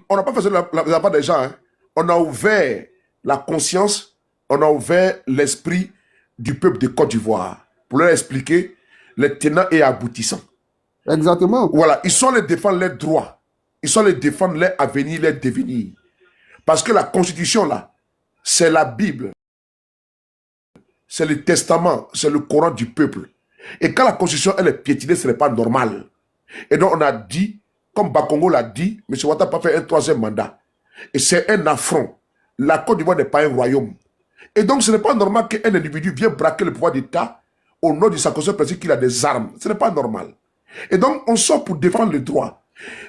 on n'a pas fait la part des gens. Hein. On a ouvert la conscience, on a ouvert l'esprit du peuple de Côte d'Ivoire pour leur expliquer les tenants et aboutissants. Exactement. Voilà, ils sont les défendre leurs droits. Ils sont les défendre leur avenir, leur devenir. Parce que la constitution, là, c'est la Bible. C'est le testament, c'est le Coran du peuple. Et quand la constitution, elle est piétinée, ce n'est pas normal. Et donc, on a dit, comme Bakongo l'a dit, M. Ouattara n'a pas fait un troisième mandat. Et c'est un affront. La Côte d'Ivoire n'est pas un royaume. Et donc, ce n'est pas normal qu'un individu vienne braquer le pouvoir d'État au nom de sa conscience principe qu'il a des armes. Ce n'est pas normal. Et donc, on sort pour défendre le droit.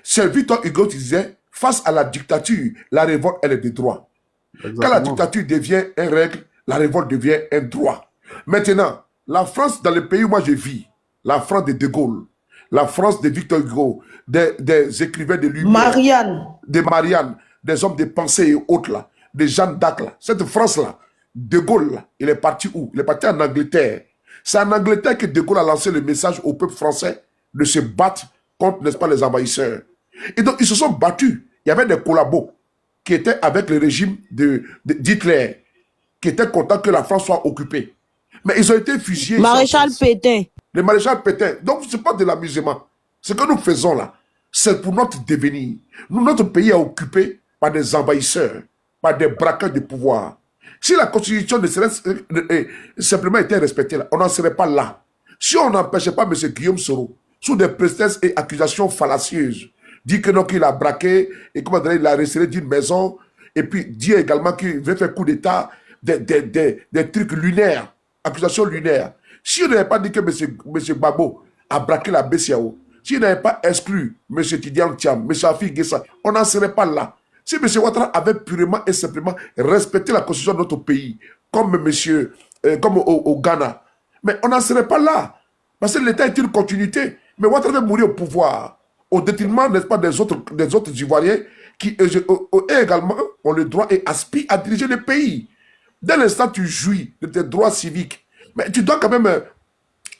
C'est Victor Hugo qui disait, face à la dictature, la révolte, elle est des droits. Exactement. Quand la dictature devient une règle, la révolte devient un droit. Maintenant, la France, dans le pays où moi je vis, la France de Gaulle, la France de Victor Hugo, des écrivains de Lumière, Marianne, de Marianne, des hommes de pensée et autres, là, des Jeanne d'Arc, là, cette France-là, De Gaulle, là, il est parti où? Il est parti en Angleterre. C'est en Angleterre que De Gaulle a lancé le message au peuple français de se battre contre, n'est-ce pas, les envahisseurs. Et donc, ils se sont battus. Il y avait des collabos qui étaient avec le régime d'Hitler, qui étaient contents que la France soit occupée. Mais ils ont été fusillés. Maréchal Pétain. Le maréchal Pétain. Donc, ce n'est pas de l'amusement. Ce que nous faisons là, c'est pour notre devenir. Notre pays est occupé par des envahisseurs, par des braqueurs de pouvoir. Si la constitution ne serait simplement été respectée, là, on n'en serait pas là. Si on n'empêchait pas M. Guillaume Soro, sous des prétextes et accusations fallacieuses, dit que non, qu'il a braqué, et comment dire, il a resserré d'une maison, et puis dit également qu'il veut faire coup d'État, des trucs lunaires, accusations lunaires. Si on n'avait pas dit que M. Gbagbo a braqué la BCAO, si on n'avait pas exclu M. Tidiane Thiam, M. Afi Guessa, on n'en serait pas là. Si M. Ouattara avait purement et simplement respecté la constitution de notre pays, comme comme au Ghana, mais on n'en serait pas là. Parce que l'État est une continuité. Mais Ouattara va mourir au pouvoir, au détriment, n'est-ce pas, des autres Ivoiriens qui également ont le droit et aspirent à diriger le pays. Dès l'instant tu jouis de tes droits civiques, mais tu dois quand même,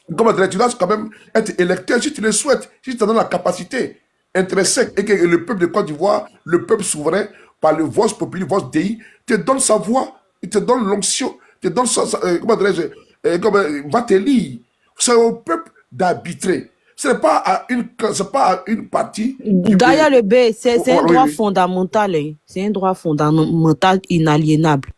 tu dois quand même être électeur si tu le souhaites, si tu en as la capacité intrinsèque et que le peuple de Côte d'Ivoire, le peuple souverain, par le voix populaire, voix DI, te donne sa voix, il te donne l'onction, te donne va te lire. C'est au peuple d'arbitrer. Ce n'est pas à une partie. D'ailleurs, le B, c'est un droit fondamental. Hein. C'est un droit fondamental inaliénable.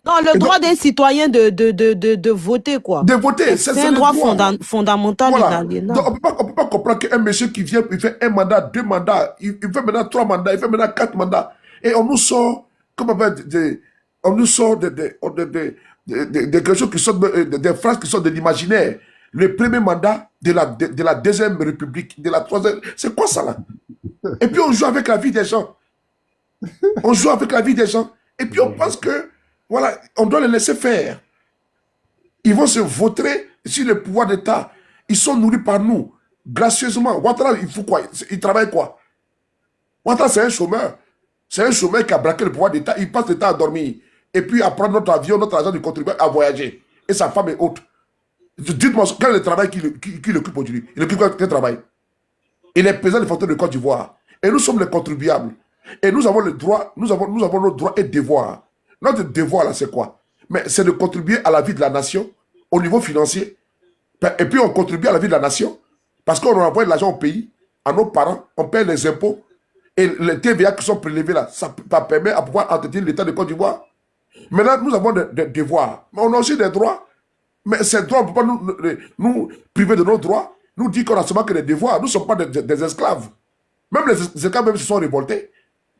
Non, le droit des citoyens de voter, quoi. De voter, c'est un droit fondamental inaliénable. Donc, on ne peut pas comprendre qu'un monsieur qui vient, il fait un mandat, 2 mandats, il fait maintenant 3 mandats, il fait maintenant 4 mandats. Et on nous sort, on nous sort quelque chose qui sont des phrases qui sont de l'imaginaire. Le premier mandat de la deuxième république, de la troisième, c'est quoi ça là? Et puis on joue avec la vie des gens. On joue avec la vie des gens. Et puis on pense que, voilà, on doit les laisser faire. Ils vont se vautrer sur le pouvoir d'État. Ils sont nourris par nous, gracieusement. Ouattara, il faut quoi? Il travaille quoi? Ouattara, c'est un chômeur. C'est un chômeur qui a braqué le pouvoir d'État. Il passe le temps à dormir. Et puis à prendre notre avion, notre argent du contribuable à voyager. Et sa femme est haute. Dites-moi, quel est le travail qu'il occupe aujourd'hui? Il occupe quel travail? Il est président des frontières de Côte d'Ivoire. Et nous sommes les contribuables. Et nous avons le droit, nous avons nos droits et devoirs. Notre devoir, là, c'est quoi? Mais c'est de contribuer à la vie de la nation au niveau financier. Et puis, on contribue à la vie de la nation parce qu'on envoie de l'argent au pays, à nos parents, on paie les impôts. Et les TVA qui sont prélevés là, ça permet à pouvoir entretenir l'État de Côte d'Ivoire. Maintenant, nous avons des devoirs. Mais on a aussi des droits. Mais ces droits, on ne peut pas nous priver de nos droits. Nous dire qu'on a seulement que des devoirs. Nous ne sommes pas des esclaves. Même les esclaves même se sont révoltés.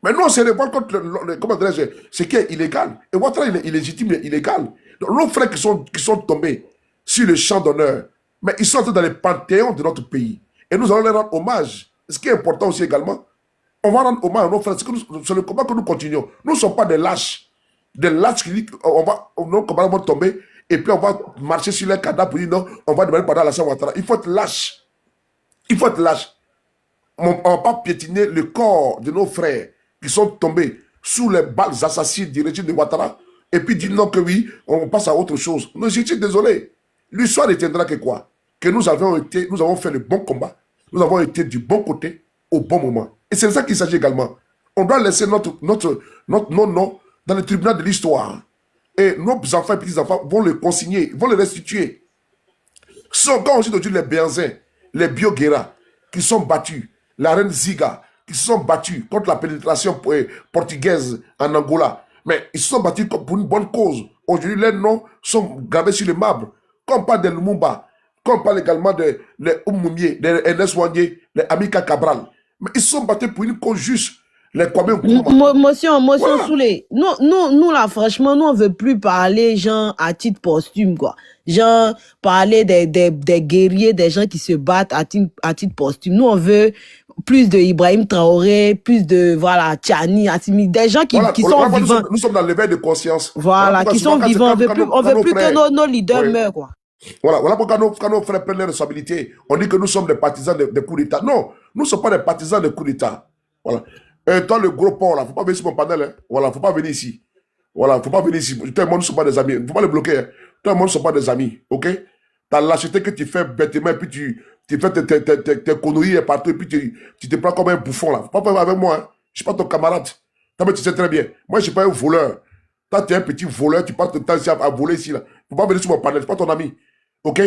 Mais nous, on se révolte contre ce qui est illégal. Et Ouattara, il est illégitime, il est illégal. Donc, nos frères qui sont tombés sur le champ d'honneur, mais ils sont dans les panthéons de notre pays. Et nous allons leur rendre hommage. Ce qui est important aussi également, on va rendre hommage à nos frères. C'est le combat que nous continuons. Nous ne sommes pas des lâches. Des lâches qui disent nos combats vont tomber et puis on va marcher sur les cadavres pour dire non, on va demander pardon à la Ouattara. Il faut être lâche. Il faut être lâche. On ne va pas piétiner le corps de nos frères qui sont tombés sous les balles assassines du régime de Ouattara et puis dire non que oui, on passe à autre chose. Non, je suis désolé. L'histoire retiendra que quoi? Que nous avons fait le bon combat. Nous avons été du bon côté au bon moment. Et c'est de ça qu'il s'agit également. On doit laisser notre nom dans le tribunal de l'histoire. Et nos enfants et petits-enfants vont le consigner, vont le restituer. Quand on dit aujourd'hui les Béanzins, les Bioguera, qui sont battus, la reine Ziga, qui se sont battus contre la pénétration portugaise en Angola, mais ils se sont battus pour une bonne cause. Aujourd'hui, leurs noms sont gravés sur le marbre. Quand on parle de Lumumba, quand on parle également de les Oumoumié, les Ernest Wanyé, les Amika Cabral, mais ils se sont battus pour une cause juste. Les Kwame Nkrumah. Motion Voilà. Soulé. Nous, là, franchement, nous, on veut plus parler, genre, à titre posthume, quoi. Genre, parler des guerriers, des gens qui se battent à titre posthume. Nous, on veut plus de Ibrahim Traoré, plus de, voilà, Tchani, Assimi, des gens qui, Voilà, qui sont vivants. Nous sommes dans l'éveil de conscience. Voilà, qui sont vivants. On veut plus que nos leaders Oui. meurent, quoi. Voilà pourquoi quand nos frères prennent leurs responsabilités, on dit que nous sommes des partisans de coups d'État. Non, nous ne sommes pas des partisans de coups d'État. Voilà. Toi, le gros porc, là, faut pas venir sur mon panel. Hein. Voilà, faut pas venir ici. Voilà, faut pas venir ici. Tout le monde ne sont pas des amis. Faut pas les bloquer. Hein. Tout le monde ne sont pas des amis. Ok? Ta lâcheté que tu fais bêtement, et puis tu fais tes conneries partout, et puis tu te prends comme un bouffon, là. Faut pas faire avec moi. Hein. Je suis pas ton camarade. Toi, mais tu sais très bien. Moi, je suis pas un voleur. Toi, tu es un petit voleur, tu passes ton temps ici à voler ici, là. Faut pas venir sur mon panel. Je suis pas ton ami. Ok?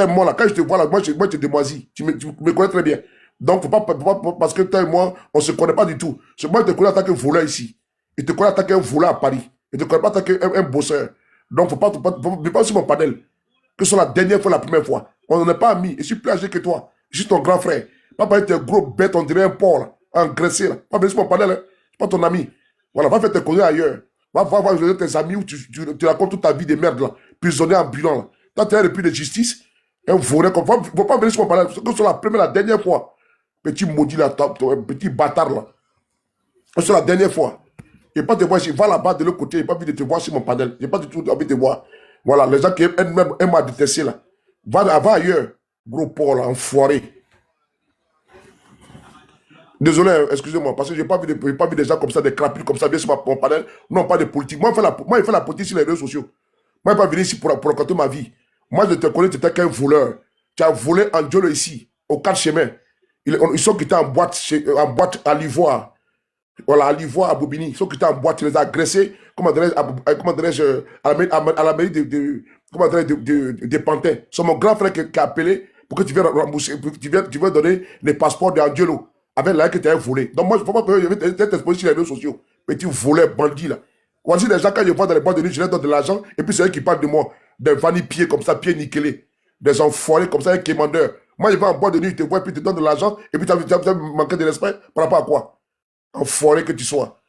Moi, là, quand je te vois, là, moi, je te démoisis. Tu me connais très bien. Donc, faut pas, parce que toi et moi, on ne se connaît pas du tout. Moi, je te connais en tant que voleur ici. Je te connais en tant qu'un voleur à Paris. Je ne te connais pas en tant qu'un bosseur. Donc, faut pas sur mon panel. Que ce soit la dernière fois, la première fois. On n'en est pas amis. Je suis plus âgé que toi. Je suis ton grand frère. Pas parler de tes gros bêtes, on dirait un porc, là, engraissé, là. Pas venir sur mon panel, hein. Je suis pas ton ami. Voilà, va faire tes conneries ailleurs. Va voir tes amis où tu racontes toute ta vie de merde, là. Prisonnier ambulant, là. Toi, tu es un repris de justice. Un voleur comme ça. Faut pas venir sur mon panel. Que ce soit la première, la dernière fois. Petit maudit là, petit bâtard là. C'est la dernière fois. Et pas te voir ici, va là-bas de l'autre côté, j'ai pas envie de te voir sur mon panel. J'ai pas du tout envie de te voir. Voilà, les gens qui aiment à détester là. Va ailleurs, gros porc là, enfoiré. Désolé, hein, excusez-moi, parce que j'ai pas vu des gens comme ça, des crapules comme ça, bien sur mon panel. Non, pas de politique. Moi, je fais la politique sur les réseaux sociaux. Moi, je ne vais pas venir ici pour raconter ma vie. Moi, je te connais, tu étais qu'un voleur. Tu as volé en Dieu ici, au 4 chemins. Ils sont quittés en boîte à l'Ivoire. Voilà, à l'Ivoire, à Bobigny. Ils sont quittés en boîte, tu les as agressés, comment dirais-je, à la mairie de Pantin. C'est mon grand frère qui a appelé pour que tu viennes rembourser, tu viennes donner les passeports d'Angelo avec l'argent que tu as volé. Donc moi, il ne faut pas que je vais t'exposer sur les réseaux sociaux. Petit voleur, bandit là. Voici les gens, quand je vois dans les boîtes de nuit, je leur donne de l'argent, et puis c'est eux qui parlent de moi. Des vanille-pieds comme ça, pieds nickelés. Des enfoirés comme ça, un quémandeur. Moi, je vais en boîte de nuit, je te vois, et puis je te donne de l'argent, et puis tu as manqué de respect par rapport à quoi? Enfoiré que tu sois.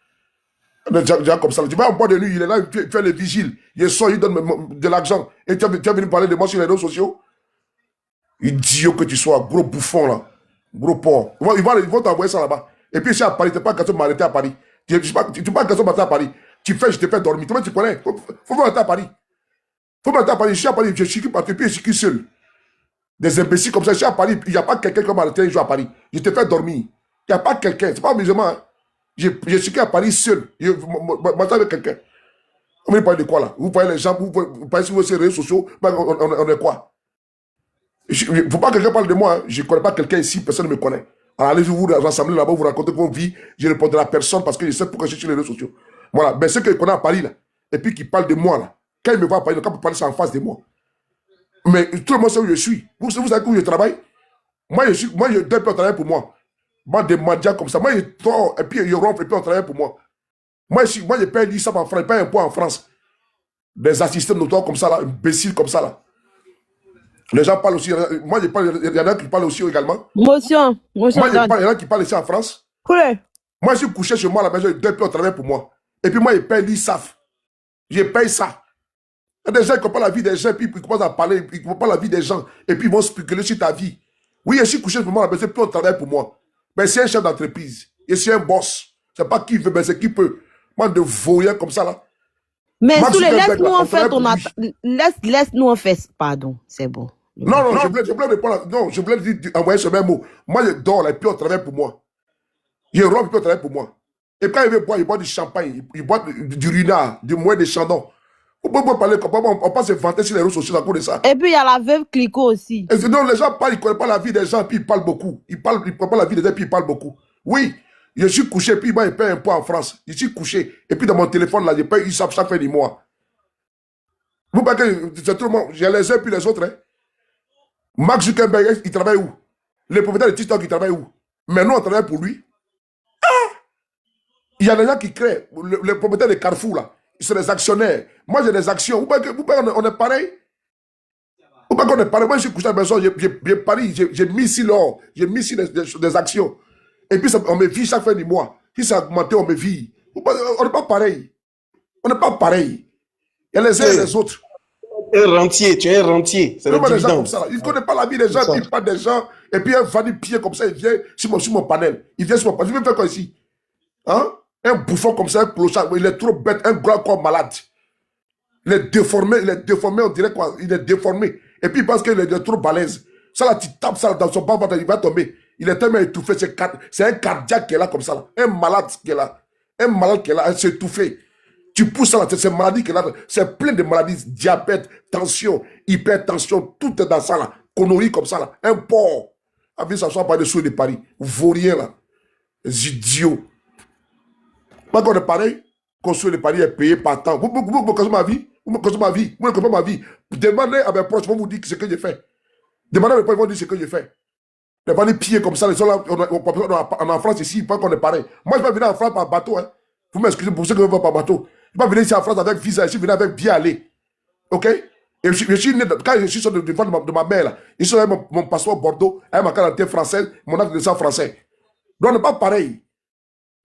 Des gens comme ça. Tu vas en boîte de nuit, il est là, il fait les vigiles. Il sort, il donne de l'argent. Et tu as venu parler de moi sur les réseaux sociaux? Idiot que tu sois, gros bouffon là. Gros porc. Ils vont t'envoyer ça là-bas. Et puis ici à Paris, tu n'es pas question de m'arrêter à Paris. Tu n'es pas question de m'arrêter à Paris. Je te fais dormir. Toi-même, tu connais. Faut m'arrêter à Paris. Faut m'arrêter à Paris. Je suis à Paris, je suis parti, puis je suis seul. Des imbéciles comme ça. Je suis à Paris, il n'y a pas quelqu'un qui va m'arrêter un jour à Paris. Je te fais dormir. Il n'y a pas quelqu'un. C'est pas musulman. Hein. Je suis à Paris seul. Je m'attends avec quelqu'un. On va parler de quoi là? Vous voyez les gens, vous parlez sur vos réseaux sociaux, on est quoi? Il ne faut pas que quelqu'un parle de moi. Hein. Je ne connais pas quelqu'un ici, personne ne me connaît. Alors allez vous rassembler là-bas, vous racontez vos vies. Je répondrai à personne parce que je sais pourquoi je suis sur les réseaux sociaux. Voilà. Mais ceux que je connais à Paris là, et puis qui parlent de moi là, quand ils me voient à Paris, ils ne peuvent pas parler ça en face de moi. Mais tout le monde sait où je suis. Vous savez où je travaille? Moi, je deux peux travailler pour moi. Moi, des mandias comme ça. Moi, je tord, et puis je romps, et puis on travaille pour moi. Moi, je paye l'ISAP en France, je paye un point en France. Des assistants notoires comme ça là, imbéciles comme ça là. Les gens parlent aussi. Moi, il y en a qui parlent aussi également. Motion. Moi, il y en a qui parlent ici en France. Coulé. Moi, je suis couché chez moi à la maison, deux peu on travaille pour moi. Et puis moi, je paye l'ISAF. Je paye ça. Il y a des gens qui comprennent la vie des gens, puis ils commencent à parler, ils comprennent la vie des gens, et puis ils vont spéculer sur ta vie. Oui, je suis couché chez moi à la maison, puis on travaille pour moi. Mais c'est un chef d'entreprise. Et c'est un boss. C'est pas qui veut, mais c'est qui peut. Moi, de voyants comme ça, là. Mais laisse-nous en faire ton laisse-nous en faire. Pardon, c'est bon. Non, je voulais répondre. Non, je voulais envoyer ce même mot. Moi, je dors là, et puis on travaille pour moi. Je rentre, et puis on travaille pour moi. Et quand il veut boire, il boit du champagne, il boit du runard, du moët de chandon. On peut parler comme on peut se vanter sur les réseaux sociaux à cause de ça. Et puis il y a la veuve Clicquot aussi. Et non, les gens parlent, ils ne connaissent pas la vie des gens, puis ils parlent beaucoup. Ils ne connaissent pas la vie des gens, puis ils parlent beaucoup. Oui, je suis couché, puis moi, je paye un pot en France. Je suis couché. Et puis dans mon téléphone, là, je paye USAF chaque fin du mois. Vous voyez que c'est tout le monde. J'ai les uns puis les autres. Hein. Mark Zuckerberg, il travaille où? Les propriétaires de TikTok, ils travaillent où? Mais nous, on travaille pour lui. Il y a des gens qui créent. Les propriétaires de Carrefour, là, ils sont des actionnaires. Moi, j'ai des actions. Vous voyez qu'on est pareil? Vous voyez qu'on est pareil? Moi, je suis couché à la maison, j'ai pari, j'ai mis ici l'or, j'ai mis ici des actions. Et puis, ça, on me vit chaque fin du mois. Si ça a augmenté, on me vit. On n'est pas pareil. On n'est pas pareil. Il y a les uns et les autres. Un rentier, tu es un rentier. C'est le Des gens comme dividende. ça, là. Il ne connaît pas la vie des gens, il parle des gens, et puis un vanille pied comme ça, il vient sur mon panel. Il vient sur mon panel. Je vais faire quoi ici? Hein? Un bouffon comme ça, un clochard, il est trop bête, un grand corps malade. Il est déformé, on dirait quoi? Il est déformé. Et puis il pense qu'il est trop balèze. Ça là, tu tapes ça dans son bas, il va tomber. Il est tellement étouffé, c'est un cardiaque qui est là comme ça, là. Un malade qui est là. Un malade qui est là, c'est étouffé. Tu pousses ça là, c'est maladie qui est là. C'est plein de maladies, diabète, tension, hypertension, tout est dans ça là. Conneries comme ça là. Un porc. Avec ça, soit par dessous de Paris. Vaurien là. Les idiots. Pas qu'on est pareil. Construire les paris est payé par temps. Vous me connaissez ma vie? Vous me connaissez ma vie? Vous ne connaissez pas ma vie? Demandez à mes proches, ils vont vous dire ce que j'ai fait. Demandez à mes proches, ils vont dire ce que j'ai fait. Les vannes pieds comme ça, les gens là, on est en France ici, pas qu'on est pareil. Moi, je vais venir en France par bateau. Hein. Vous m'excusez pour ceux qui ne vont pas par bateau. Je vais venir ici en France avec visa, je suis venu avec bien aller. Ok? Et je suis né, quand je suis sorti de ma mère, là, je suis avec mon passeport Bordeaux, avec ma carte d'identité française, mon acte de sang français. Donc, on n'est pas pareil.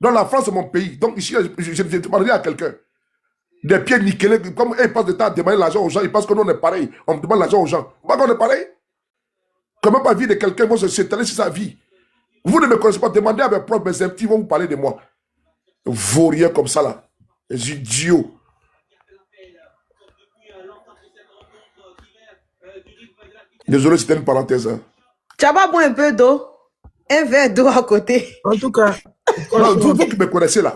Donc, la France, c'est mon pays. Donc, ici, je demande à quelqu'un. Des pieds nickelés, comme ils passent de temps à demander l'argent aux gens, ils pensent que nous, on est pareil. On demande l'argent aux gens. Pas qu'on est pareil. Comment pas vie de quelqu'un, moi, s'étaler sur sa vie. Vous ne me connaissez pas, demandez à mes propres, mes intimes, vont vous parler de moi. Vaurien comme ça, là. Les idiots. Désolé, c'était une parenthèse. Hein. Tu vas pas boire un peu d'eau? Un verre d'eau à côté. En tout cas, Non, vous qui me connaissez là,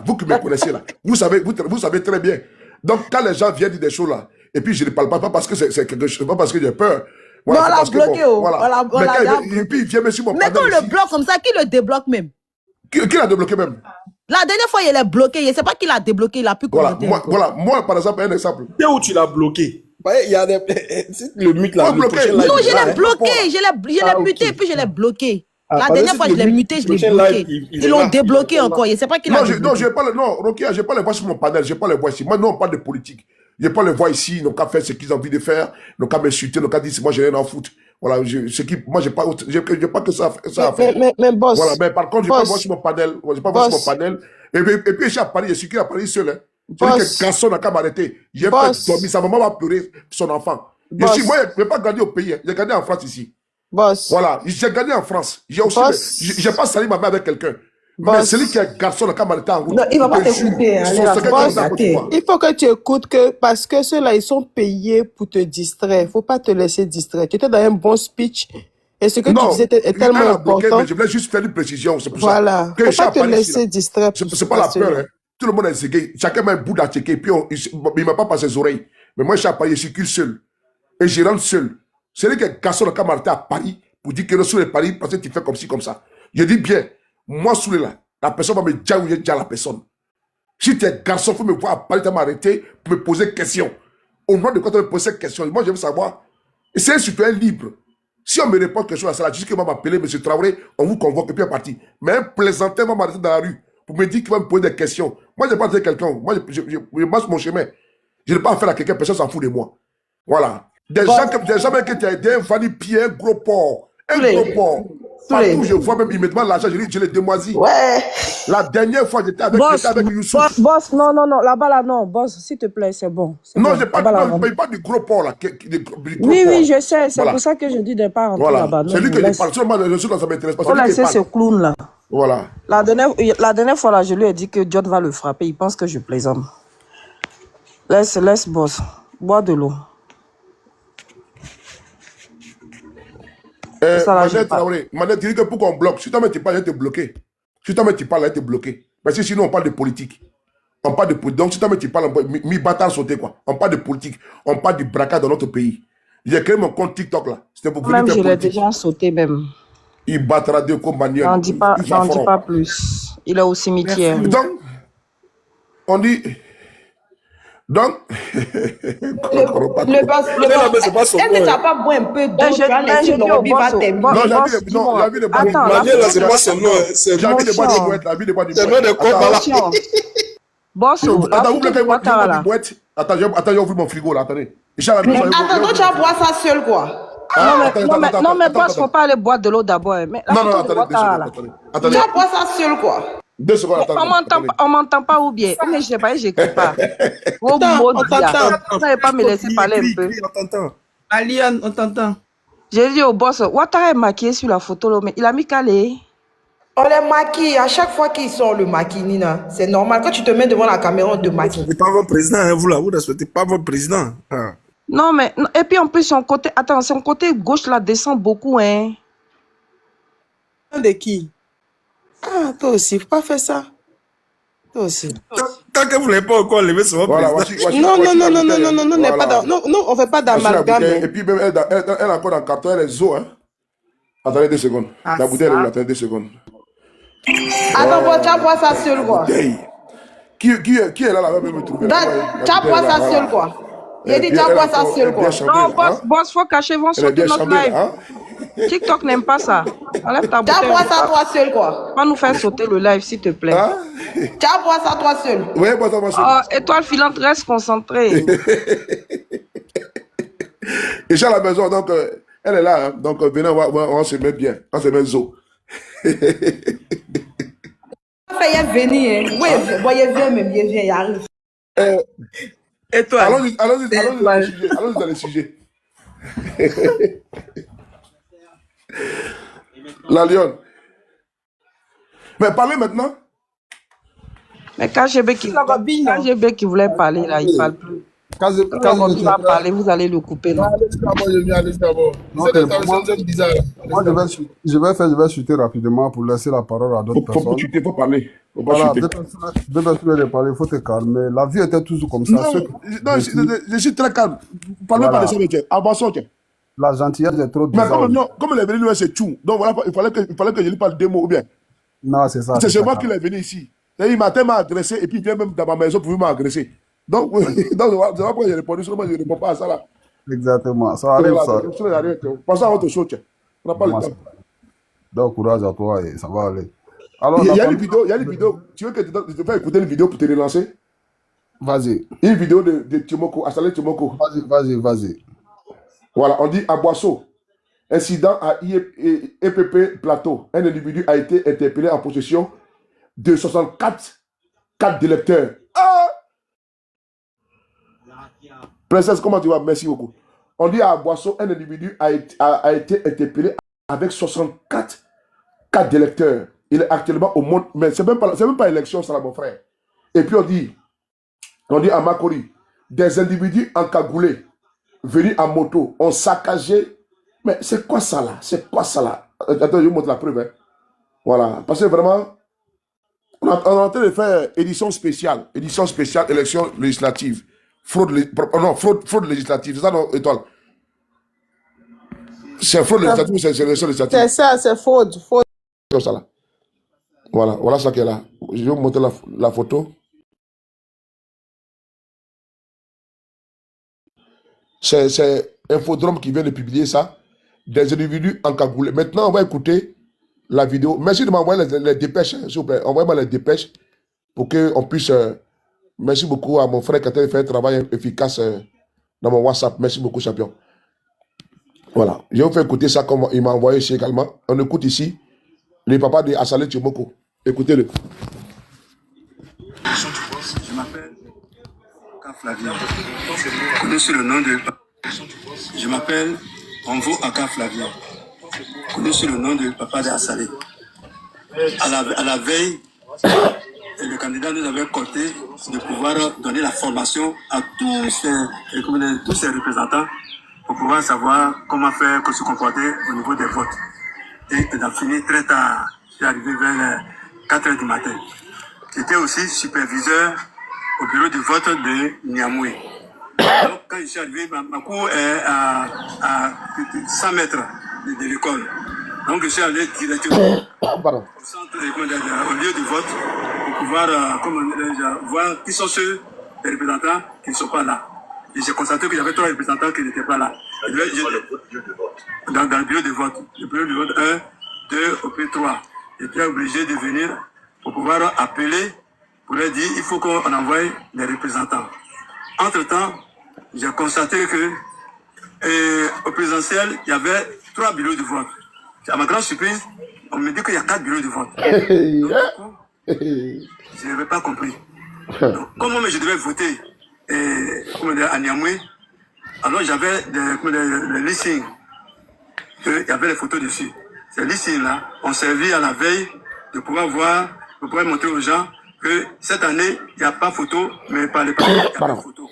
vous savez très bien. Donc, quand les gens viennent dire des choses là, et puis je ne parle pas parce que c'est quelque chose, pas parce que j'ai peur. Voilà, mais on l'a parce que, bloqué. bon, voilà. On l'a Et puis il vient même sur mon mais panel quand on ici. le bloque comme ça, qui le débloque même? Qui l'a débloqué même? La dernière fois, il est bloqué. Je ne sais pas qui l'a débloqué. Il a pu commenter. Moi, par exemple, un exemple. C'est où tu l'as bloqué? Il y a des... le mythe là. Moi, Le bloqué. prochain Non, live, je là, l'ai hein. bloqué. Je l'ai Ah, muté, ok. puis je l'ai bloqué. Ah, La parce dernière que fois, si je l'ai le muté, je l'ai prochain bloqué. live, il Ils est l'ont là. débloqué encore. Je ne sais pas qui l'a Non, débloqué. j'ai pas les voix sur mon panel, j'ai pas les voix ici. Moi, non, on parle de politique. J'ai pas les voix ici, ils n'ont qu'à faire ce qu'ils ont envie de faire, ils n'ont qu'à m'insulter, ils n'ont qu'à dire, moi, j'ai rien à foutre. Voilà, moi, j'ai pas que ça à faire. mais boss, Voilà, mais par contre, j'ai pas boss, voix sur mon panel. J'ai pas voix sur mon boss, panel. Et puis, je suis à Paris, je suis à Paris seul. Hein. Celui boss, que garçon n'a qu'à m'arrêter. J'ai boss, fait dormir, sa maman va pleurer son enfant. Moi, boss, je n'ai pas gagné au pays, hein. J'ai gagné en France ici. boss, Voilà, j'ai gagné en France. J'ai aussi, boss, j'ai pas sali ma mère avec quelqu'un. Mais boss. celui qui est garçon n'a qu'à m'arrêter en route. Non, il va pas Je te jure, t'écouter, hein, son Léa, secret faut pas comme ça, quand tu t'écouter. vois. Il faut que tu écoutes parce que ceux-là, ils sont payés pour te distraire. Il faut pas te laisser distraire. Tu étais dans un bon speech et ce que tu Non, disais est elle tellement a bloqué, important. mais je voulais juste faire une précision, c'est pour ça. Voilà. Que Faut je suis pas à te Paris ici, là. laisser distraire C'est pas la par peur, ceux-là. hein. Tout le monde est zégué. Chacun met un bout à checker, puis il m'a pas passé ses oreilles. Mais moi, je suis à Paris, je circule seul. Et je rentre seul. Celui qui est garçon de Camarté à Paris, pour dire que le sous les Paris, parce que tu fais comme ci, comme ça. Je dis bien, moi, sous les là, la personne va me dire où il y a la personne. Si tu es garçon, il faut me voir à Paris, tu vas m'arrêter pour me poser question. Au nom de quoi tu me poses cette question? Moi, je veux savoir. Et c'est un citoyen libre. Si on me répond quelque chose à ça, juste qu'il va m'appeler, M. Traoré, on vous convoque et puis on est parti. Mais un plaisantin va m'arrêter dans la rue pour me dire qu'il va me poser des questions. Moi, je n'ai pas dit quelqu'un. Moi, je marche mon chemin. Je n'ai pas affaire à quelqu'un, personne s'en fout de moi. Voilà. Des gens que tu as aidé, un Fanny Pied, un gros porc. Un Soulé. gros porc. Soulé. Partout, je vois même, il me demande l'argent, je l'ai démoisi. Ouais. La dernière fois, j'étais Boss, avec Youssouf. boss, non, là-bas, là, non. Boss, s'il te plaît, c'est bon. C'est Non, bon. je ne Là-bas, là, non. paye pas du gros porc, là. Du gros Oui, porc. je sais. C'est Voilà. pour ça que je dis de ne pas rentrer Voilà. là-bas. Non, C'est lui que je laisse. parle. Seulement, les autres, ça ne m'intéresse pas. Faut C'est lui qui laisser ce parle. clown-là. Voilà. La dernière fois, là, je lui ai dit que John va le frapper. Il pense que je plaisante. Laisse, boss. Bois de l'eau. Ça, là, Manette j'ai pas. Traoré, Manette, tu dis que pour qu'on bloque, si toi tu parles, je vais te bloquer. Si toi tu parles, je vais te bloquer. Parce que sinon, on parle de politique. On parle de politique. Donc, si toi tu parles, mi bâtard sauté, quoi. On parle de politique. On parle du braquage dans notre pays. J'ai créé mon compte TikTok, là. C'était pour venir Même, faire je l'ai politique. déjà sauté, même. Il battra deux compagnies. N'en dis pas, Il n'en dis s'affrontent. pas plus. Il est au cimetière. Merci. Donc, on dit. Donc, Le boss, Mais là, mais c'est pas son est-ce que nom. tu n'as Hein. pas boire un peu d'eau? Mais Tu vas laisser je dis au Norobi va boss, terminer. non, boss, non, dis-moi. la vie de bois Attends, de la Maniel, là, c'est photo, pas son nom. Hein. C'est la vie de bois de Attention. boîte, la vie de bois de c'est boîte. nom de Kombala. attention. Boss, la Attends, vous photo voulez de que je Ouattara bois là. de boîte? Attends, j'ai ouvert mon frigo là, attendez. Inch'Allah, Mais attends, donc tu vas boire ça seul, quoi. Non, mais boss, faut pas aller boire de l'eau d'abord. hein. Mais la Non, photo de attendez, deux Ouattara secondes, là. attendez. Tu Attendez, vas boire ça seul, quoi. 2 secondes, Mais attendez. on m'entend pas ou bien? Mais je sais pas, j'écoute pas. Vos Attends, mots on d'IA. t'entend. Vous n'allez pas me laisser parler un peu. On t'entend. Aliane, on t'entend. J'ai dit au boss, Ouattara est maquillé sur la photo là, mais il a mis calé. On les maquille. À chaque fois qu'ils sortent le maquille, Nina. C'est normal. Quand tu te mets devant la caméra, on te maquille. Vous n'êtes pas votre président, hein, vous là. Vous ne respectez pas votre président. Ah. Non, mais, et puis en plus, son côté, attends, son côté gauche là descend beaucoup, hein. De qui? Ah, toi aussi, faut pas faire ça. Toi aussi. Tant que vous n'avez pas encore levé sur votre Voilà, président. Non, on n'est pas dans. Non, on fait pas d'amalgame. Et puis, même, elle est encore dans le carton, elle est zo, hein. Attendez 2 secondes. Ah, La bouteille, elle est où? ça. Attendez 2 secondes. Attends, bon, tu vas boire ça seul, quoi. Hey. Qui est là, là, même me trouver? Tu vas boire ça seul, quoi. Il dit, tu vas boire ça seul, quoi. Non, boss, faut cacher, vont Elle est bien sauter notre chambée, live. hein? TikTok n'aime pas ça. Enlève ta Tu vas bouteille. boire ça toi seul, quoi. Va nous faire sauter le live, s'il te plaît. Hein? Tu vas boire ça toi seul. Oui, bon, ça va. Oh, étoile filante, reste concentré. Et à la maison, donc, elle est là, hein? Donc, venez, on se met bien. On se met zo. Fait venir, hein. Oui, voyez, viens même, viens, il arrive. Et toi? Allons-y dans le sujet. Allons-y dans le sujet. La lionne. Mais parlez maintenant. Mais KGB qui voulait parler, là, il parle plus. Quand il va parler, vous allez le couper, non? Je vais chuter rapidement pour laisser la parole à d'autres Faut pas personnes. chuter, faut parler. Faut pas Voilà, chuter. deux personnes viennent de parler, il faut te calmer. La vie était toujours comme ça. Non, je suis très calme. Parlez Voilà. pas de ça, monsieur. Avançons, tiens. La gentillesse est trop Mais bizarre. comme elle est venue, c'est tout. Donc voilà, il fallait que je lui parle 2 mots ou bien. Non, c'est ça. C'est ça. moi qui l'ai venu ici. Il m'a tellement agressé et puis il vient même dans ma maison pour m'agresser. Donc, c'est pas pourquoi j'ai répondu, seulement je ne réponds pas à ça là. Exactement. Ça arrive, ça. Passons à autre chose, tiens. On n'a pas le Comment temps. ça? Donc, courage à toi et ça va aller. Alors, Il y a la une vidéo. Tu veux que je te fasse écouter une vidéo pour te relancer? Vas-y, Une vidéo de Timoko, Assalé Timoko. vas-y. Voilà, on dit à Boisseau. Incident à EPP Plateau. Un individu a été interpellé en possession de 64 cartes d'électeurs. Ah! Princesse, comment tu vas? Merci beaucoup. On dit à Boisseau, un individu a été interpellé avec 64 cartes d'électeurs. Il est actuellement au monde, mais c'est même pas élection, ça là, mon frère. Et puis on dit à Makori, des individus encagoulés, venus en moto, ont saccagé. Mais c'est quoi ça là? Attends, je vous montre la preuve. Hein. Voilà, parce que vraiment, on est en train de faire édition spéciale, élection législative. Fraude législative, c'est ça, non, Étoile? C'est fraude législative ou c'est élection législative? C'est ça, c'est fraude. Comme ça là. Voilà ça qui est là. Je vais vous montrer la photo. C'est Infodrome qui vient de publier ça. Des individus encagoulés. Maintenant, on va écouter la vidéo. Merci de m'envoyer les dépêches, hein, s'il vous plaît. Envoyez-moi les dépêches pour qu'on puisse. Merci beaucoup à mon frère qui a fait un travail efficace dans mon WhatsApp. Merci beaucoup, champion. Voilà. Je vais vous faire écouter ça comme il m'a envoyé ici également. On écoute ici le papa de Assalé Timoko. Écoutez-le. Je m'appelle Aka Flavien. Vous connaissez le nom de... Je m'appelle Onvo Aka Flavien. Vous connaissez le nom de papa de Assalé. À la veille, le candidat nous avait compté de pouvoir donner la formation à tous ces représentants pour pouvoir savoir comment faire, se comporter au niveau des votes. Et on a fini très tard. Je suis arrivé vers 4 h du matin. J'étais aussi superviseur au bureau de vote de Niamoué. Donc, quand je suis arrivé, ma cour est à 100 mètres de l'école. Donc je suis allé directement Pardon. au centre, au lieu de vote pour pouvoir voir qui sont ceux des représentants qui ne sont pas là. Et j'ai constaté qu'il y avait 3 représentants qui n'étaient pas là. Dans le bureau de vote. Le bureau de vote 1, 2, au plus 3. J'étais obligé de venir pour pouvoir appeler, pour leur dire il faut qu'on envoie des représentants. Entre-temps, j'ai constaté que au présidentiel, il y avait 3 bureaux de vote. À ma grande surprise, on me dit qu'il y a 4 bureaux de vote. Donc, je n'avais pas compris. Donc, comment je devais voter à Niamey, alors j'avais les listings, il y avait les photos dessus. Ces listings-là ont servi à la veille de pouvoir voir, de pouvoir montrer aux gens que cette année, il n'y a pas photo, mais par les partis, il n'y a pas photo.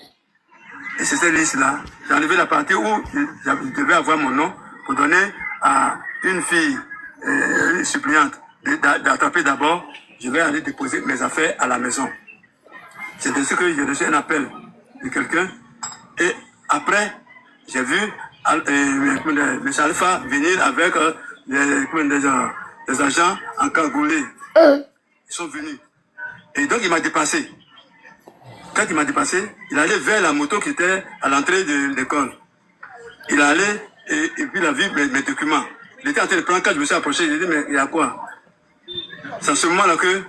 Et c'est cette liste-là, j'ai enlevé la partie où je devais avoir mon nom pour donner à une fille une suppliante d'attraper d'abord. Je vais aller déposer mes affaires à la maison. C'est ainsi que j'ai reçu un appel de quelqu'un. Et après, j'ai vu M. Alpha venir avec des agents encagoulés. Ils sont venus. Et donc, il m'a dépassé. Quand il m'a dépassé, il allait vers la moto qui était à l'entrée de l'école. Il allait et puis il a vu mes documents. Il était en train de prendre. Quand je me suis approché, j'ai dit, mais il y a quoi? C'est à ce moment-là que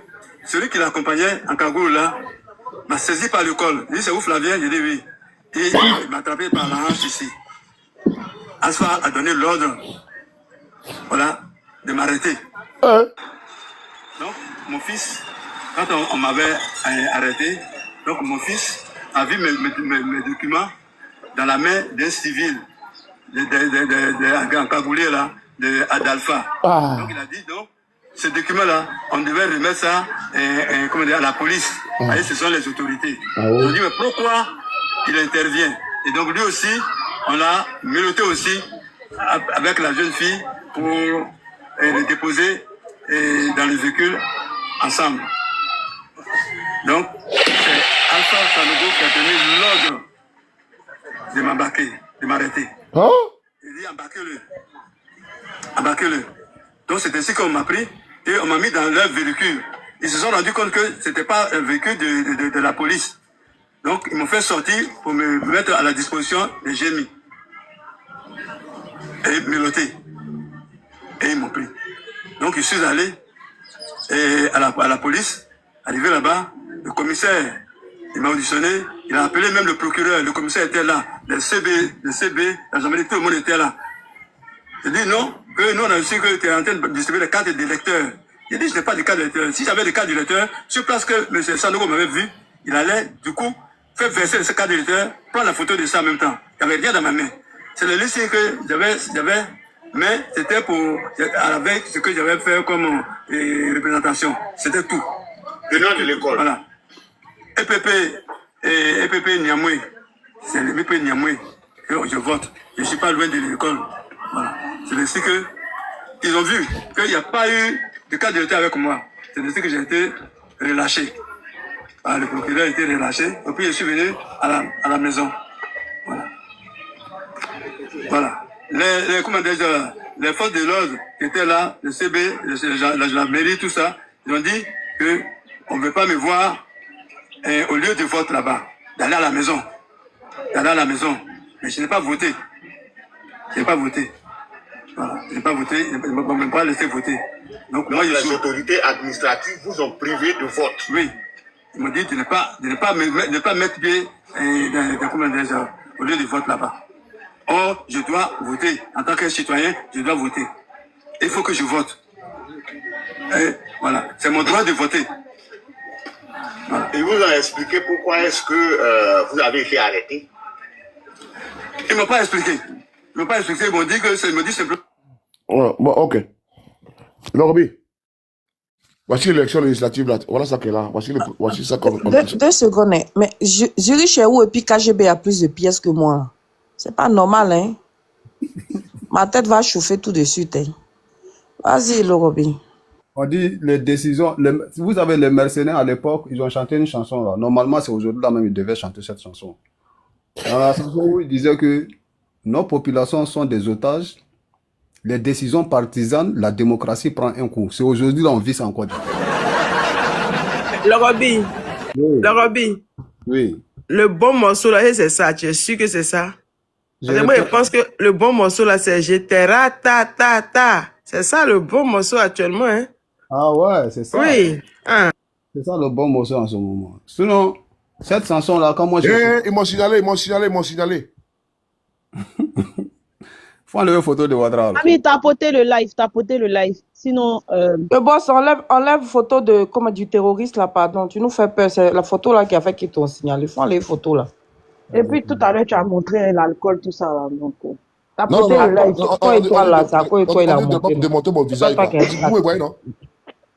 celui qui l'accompagnait en cagoule là m'a saisi par le col. Il dit, c'est où Flavien? J'ai dit oui. Et il m'a attrapé par la hanche ici. Alpha a donné l'ordre, voilà, de m'arrêter. Donc, mon fils, quand on m'avait arrêté, donc mon fils a vu mes documents dans la main d'un civil, encagoulé là, d'Alpha. Donc il a dit, donc, ce document-là, on devait remettre ça à la police. Et ce sont les autorités. Ils ont dit, mais pourquoi il intervient? Et donc lui aussi, on l'a mélotté aussi avec la jeune fille pour le déposer dans le véhicule ensemble. Donc, c'est Alpha Sanogo qui a donné l'ordre de m'embarquer, de m'arrêter. Il dit embarquez-le. Embarquez-le. Donc c'est ainsi qu'on m'a pris et on m'a mis dans leur véhicule. Ils se sont rendus compte que ce n'était pas un véhicule de la police. Donc ils m'ont fait sortir pour me mettre à la disposition des GMI. Et m'éloter. Et ils m'ont pris. Donc je suis allé à la police. Arrivé là-bas, le commissaire, il m'a auditionné, il a appelé même le procureur, le commissaire était là, le CB, la gendarmerie, tout le monde était là. J'ai dit non, que nous on a su que tu es en train de distribuer les cartes des lecteurs. J'ai dit je n'ai pas de cartes de lecteurs. Si j'avais des cartes de lecteurs, sur place que M. Sanogo m'avait vu, il allait du coup faire verser ces cartes de lecteurs, prendre la photo de ça en même temps. Il n'y avait rien dans ma main. C'est le lycée que j'avais, mais c'était pour, à la veille, ce que j'avais fait comme représentation. C'était tout. Le nom de l'école. Voilà. EPP Niamey. C'est l'EPP Niamey. Je vote. Je ne suis pas loin de l'école. Voilà. C'est ainsi que ils ont vu qu'il n'y a pas eu de cas de lecteur avec moi. C'est ainsi que j'ai été relâché. Le procureur a été relâché. Et puis je suis venu à la maison. Voilà. Voilà. Les forces de l'ordre qui étaient là, le CB, la mairie, tout ça, ils ont dit qu'on ne veut pas me voir au lieu de vote là-bas, d'aller à la maison. D'aller à la maison. Mais je n'ai pas voté. Je n'ai pas voté. Voilà. Je n'ai pas voté. Ils ne m'ont même pas laissé voter. Donc moi, les autorités administratives vous ont privé de vote. Oui. Ils m'ont dit de ne pas mettre pied au lieu de vote là-bas. Or, je dois voter. En tant que citoyen, je dois voter. Il faut que je vote. Et voilà. C'est mon droit de voter. Voilà. Et vous ont expliqué pourquoi est-ce que vous avez été arrêté? Ils ne m'ont pas expliqué. Ils m'ont pas expliqué. Ils m'ont dit que c'est simplement. Ouais, bon, ok. Lorbi, voici l'élection législative là. Voilà ça qu'elle a. Voici ça qu'on. Deux secondes. Hein. Mais Zurich est où et puis KGB a plus de pièces que moi. C'est pas normal, hein. Ma tête va chauffer tout de suite. Hein. Vas-y, Lorobi. On dit les décisions. Vous avez les mercenaires à l'époque, ils ont chanté une chanson là. Normalement, c'est aujourd'hui là même, ils devaient chanter cette chanson. Dans la chanson où ils disaient que nos populations sont des otages les décisions partisanes, la démocratie prend un coup. C'est aujourd'hui qu'on vit ça en Côte d'Ivoire. Le Robbie, Oui, le Robbie, oui. le bon morceau là, c'est ça. Tu es sûr que c'est ça? Je Parce que moi, je répète- pense que le bon morceau là, c'est j'étais ratatata. C'est ça le bon morceau actuellement, hein? Ah ouais, c'est ça. Oui. Hein. C'est ça le bon morceau en ce moment. Sinon, cette chanson-là, quand moi j'ai... Ils m'ont signalé, ils m'ont signalé, ils m'ont signalé. Faut enlever photo de Ouattara. là. Ami, tapoter le live, tapoter le live. Sinon, Le boss, enlève photo de, comme du terroriste là, pardon. Tu nous fais peur. C'est la photo là qui a fait qu'ils t'ont signalé. Il faut enlever photo là. et puis tout à l'heure, tu as montré l'alcool, tout ça. Là, donc, Non, tapoter non, le live. Toi et toi là, c'est à quoi et toi il a on ne doit pas monté. me démonter mon visage. toi Quoi. qui es Vous me voyez, non?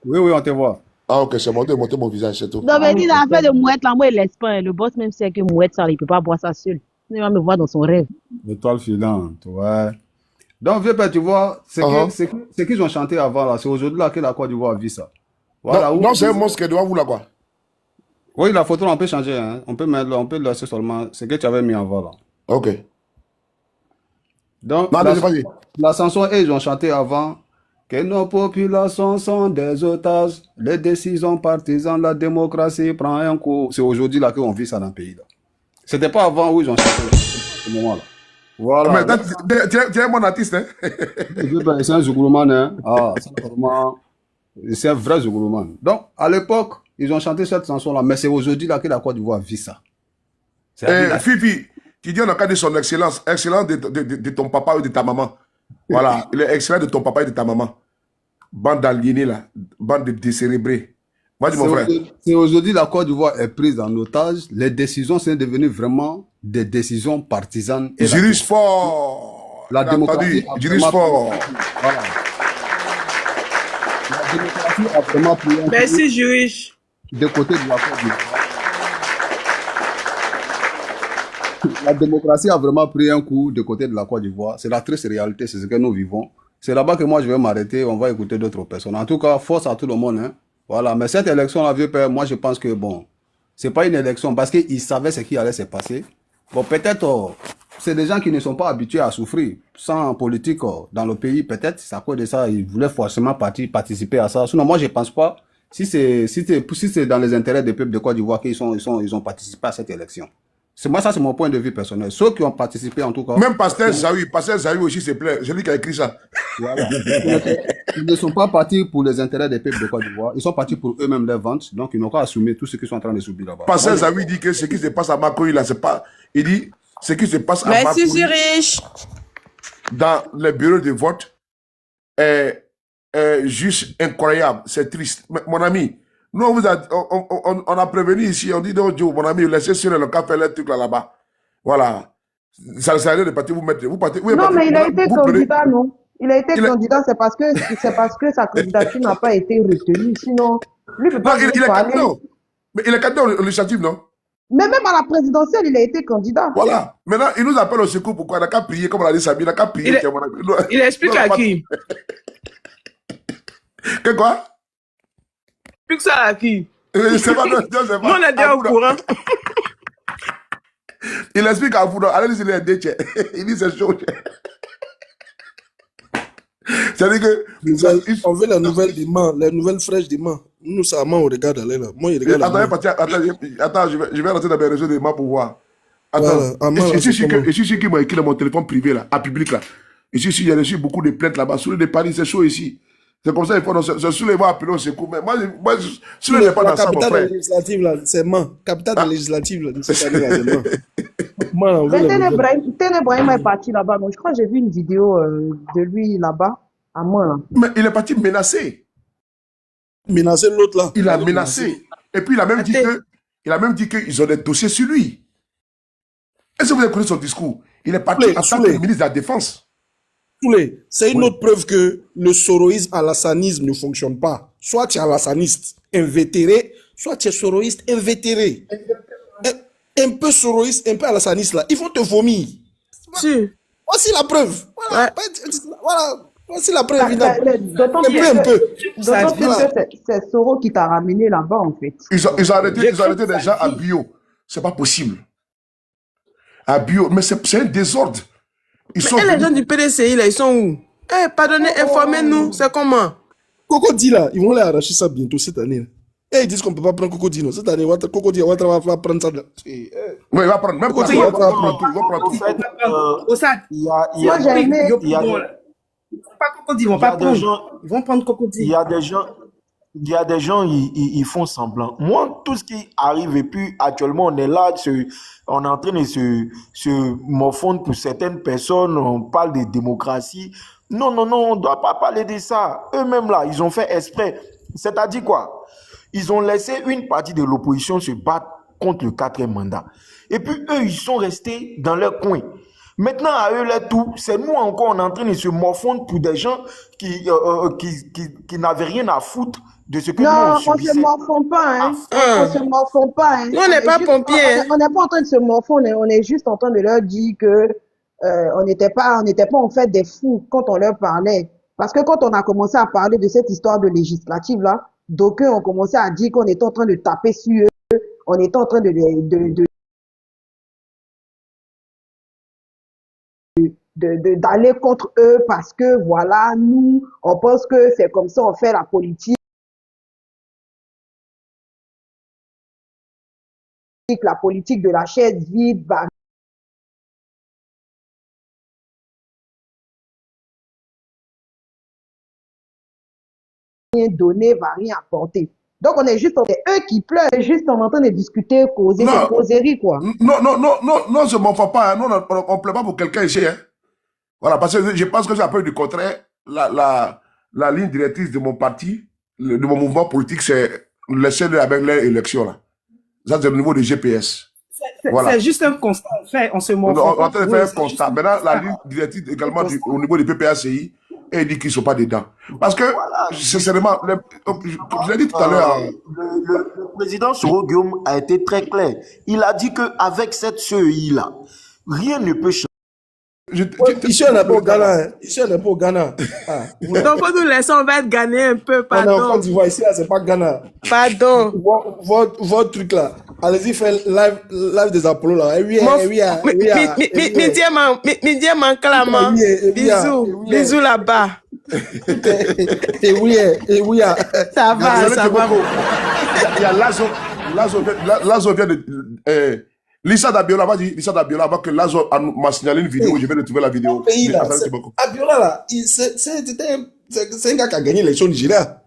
Oui, oui, on te voit. Ah, ok, c'est bon, de monter mon visage, c'est tout. Non, mais dis l'affaire de Mouette, là, moi, il laisse pas. Hein. Le boss, même sait que Mouette, ça, il peut pas boire ça seul. Il va me voir dans son rêve. L'étoile filante, ouais. Donc, vieux père, tu vois, c'est qu'ils ont chanté avant, là. C'est aujourd'hui là que la Côte d'Ivoire vit ça. Voilà. Non, où- non, c'est un monstre qui est devant vous, là, quoi. Oui, la photo, on peut changer, hein. On peut le laisser seulement. C'est que tu avais mis avant, là. Ok. Donc, Non, la, mais vas-y. la chanson, ils ont chanté avant que nos populations sont des otages, les décisions partisanes, la démocratie prend un coup. C'est aujourd'hui là qu'on vit ça dans le pays, là. C'était pas avant où ils ont chanté, ce moment-là. Voilà. Mais tu es mon artiste, hein? C'est un Zougourman, hein. Ah, c'est vraiment... C'est un vrai Zougourman. Donc, à l'époque, ils ont chanté cette chanson-là, mais c'est aujourd'hui là que la Côte d'Ivoire vit ça. C'est Fifi, tu dis on a qu'à dire son excellence. Excellence de ton papa ou de ta maman. Voilà, il est excellent de ton papa et de ta maman. Bande d'aliénés, là. Bande de décérébrés. Moi, dis mon frère. C'est aujourd'hui la Côte d'Ivoire est prise en otage. Les décisions sont devenues vraiment des décisions partisanes. Et Dirige fort. la démocratie a Dirige vraiment fort. Voilà. La démocratie a vraiment pris un coup Merci, Jurich. de côté de la Côte d'Ivoire. La démocratie a vraiment pris un coup de côté de la Côte d'Ivoire. C'est la triste réalité, c'est ce que nous vivons. C'est là-bas que moi je vais m'arrêter, on va écouter d'autres personnes. En tout cas, force à tout le monde. Hein. Voilà, mais cette élection-là, vieux père, moi je pense que bon, c'est pas une élection parce qu'ils savaient ce qui allait se passer. Bon, peut-être, c'est des gens qui ne sont pas habitués à souffrir. Sans politique dans le pays, peut-être, c'est à cause de ça, ils voulaient forcément participer à ça. Sinon, moi je pense pas, si c'est dans les intérêts des peuples de Côte d'Ivoire qu'ils ont participé à cette élection. C'est moi, ça c'est mon point de vue personnel. Ceux qui ont participé en tout cas. Même Pasteur Zawi aussi se plaît. C'est lui qui a écrit ça. Voilà. Ils ne sont pas partis pour les intérêts des peuples de Côte d'Ivoire. Ils sont partis pour eux-mêmes les ventes. Donc ils n'ont qu'à assumer tout ce qu'ils sont en train de subir là-bas. Pasteur Zawi dit que ce qui se passe à Makoui, là, c'est pas. Il dit ce qui se passe à Merci Makoui Zurich. dans les bureaux de vote est juste incroyable. C'est triste. Mais, mon ami, nous, on a prévenu ici. On dit, non, Joe, mon ami, laissez sur le cas faire les trucs là-bas. Voilà. Ça ne sert à rien de partir vous mettre. Vous partez, Non, mais il a été candidat, non? Il a été Il a- candidat, c'est parce que sa candidature n'a pas été retenue. Sinon, lui ne peut Non, pas il venir est parler. candidat. Mais il est candidat aux législatives, non? Mais même à la présidentielle, il a été candidat. Voilà. Maintenant, il nous appelle au secours. Pourquoi? Il n'a qu'à prier, comme on l'a dit Samy, il n'a qu'à prier. Il est- tiens, mon ami. Il explique à qui? Que quoi? Explique ça à qui? Je sais pas, non, je sais pas. Nous, on est déjà au Abouda. courant. Il explique à vous. Allez, il est déchet. Il dit c'est chaud. C'est-à-dire que. On veut la nouvelle des mains, la nouvelle fraîche des mains. Nous, ça, on regarde, allez là. Moi, il regarde. Attends, je vais rentrer dans mes réseaux de mains pour voir. Attends, Voilà, à main, là, je suis c'est sûr qu'il m'a écrit dans mon téléphone privé, là, à public, là. Je suis sûr qu'il y a reçu beaucoup de plaintes là-bas. Sous les Paris, c'est chaud ici. C'est comme ça, il faut. Sous les voix appeler au secours. Mais moi, sous les pas La dans ça, mon capitale frère. législative, là, c'est main. Capitale législative, là, cette année, là, c'est main. Moi, on veut Mais la nouvelle. Tene Brahim est parti là-bas. Donc, je crois que j'ai vu une vidéo de lui là-bas, à moi. Là. Mais il est parti menacé. Menacer l'autre, là. Il a menacé. Et puis, il a même dit qu'ils ont des dossiers sur lui. Est-ce que vous avez écouté son discours? Il est parti en tant que ministre de la Défense. C'est une autre preuve que le soroïsme alassanisme ne fonctionne pas. Soit tu es alassaniste invétéré, soit tu es soroïste invétéré. Un peu soroïste, un peu alassaniste, là. Ils vont te vomir. Si. Voici la preuve. Voilà. Ouais. Voilà. Voici la preuve évidente. D'autant plus Un peu. que c'est Soro qui t'a ramené là-bas, en fait. Ils ont arrêté des gens à bio. C'est pas possible. À bio. Mais c'est un désordre. Ils sont Et les venus- gens du PDCI, là, ils sont où? Eh, pardonnez, informez-nous, c'est comment? Cocody là, ils vont les arracher ça bientôt cette année. Et ils disent qu'on ne peut pas prendre Cocody. Cette année, Cocody va prendre ça. Oui, il va prendre. Même Cocody il va va prendre prendre tout. Il va prendre En tout. fait, Au sac. il y a, il y Moi, a, j'ai aimé. il y a des, Pas Cocody, ils vont il y a pas des prendre. gens, Ils vont prendre il Cocody. y a des gens, il y a des gens, ils font semblant. Moi, tout ce qui arrive, et puis actuellement, on est là, on est en train de se morfondre pour certaines personnes, on parle de démocratie. Non, non, non, on ne doit pas parler de ça. Eux-mêmes, là, ils ont fait exprès. C'est-à-dire quoi? Ils ont laissé une partie de l'opposition se battre contre le quatrième mandat. Et puis, eux, ils sont restés dans leur coin. Maintenant, à eux, là, tout, c'est nous encore, on est en train de se morfondre pour des gens qui n'avaient rien à foutre de ce que nous, on Non, on se subissait. morfond pas, hein. Ah. On se morfond pas, hein. Nous, on n'est est pas juste, pompiers, hein. on n'est pas en train de se morfondre, on est juste en train de leur dire que on n'était pas en fait des fous quand on leur parlait. Parce que quand on a commencé à parler de cette histoire de législative là, d'aucuns ont commencé à dire qu'on était en train de taper sur eux, on était en train d'aller contre eux parce que voilà, nous, on pense que c'est comme ça on fait la politique de la chaise vide, va rien donner, va rien apporter. Donc on est juste, c'est eux qui pleurent, juste en train de discuter, causer des Non, causeries, quoi. non, je m'en fais pas. Hein. Non, on ne plaît pas pour quelqu'un ici. Hein. Voilà, parce que je pense que c'est un peu du contraire. La ligne directrice de mon parti, de mon mouvement politique, c'est laisser-le avec les élections. Là. Ça, c'est au niveau du GPS. Voilà. C'est juste un constat. En fait, on se On morfond est en pas train de pour eux, faire un c'est juste constat. un Maintenant, la constat. ligne directrice également au niveau du PPACI, et il dit qu'ils ne sont pas dedans. Parce que, Voilà. sincèrement, je l'ai dit tout à l'heure. Le président Soro Guillaume a été très clair. Il a dit qu'avec cette CEI-là, rien ne peut changer. Ici, on n'est pas au Ghana. Hein. Ici, on n'est pas au Ghana. Ah. Donc, faut nous laisser, on va être gagné un peu, On est en pardon. Côte d'Ivoire. Ici, là, c'est pas Ghana. Pardon. Votre truc là. Allez-y, faites live des Apollo là. Eh oui, Mon eh oui, eh oui, eh oui, Midi manclama. Bisous. Bisous là-bas. eh oui, eh oui. Ça va, ça va. Il y a Lazo vient de... Lisa Dabiola, vas-y, Lisa Dabiola, avant que Lazo m'a signalé une vidéo, je vais retrouver la vidéo. Mon pays là, Abiola là, c'est un gars qui a gagné l'élection au Nigeria.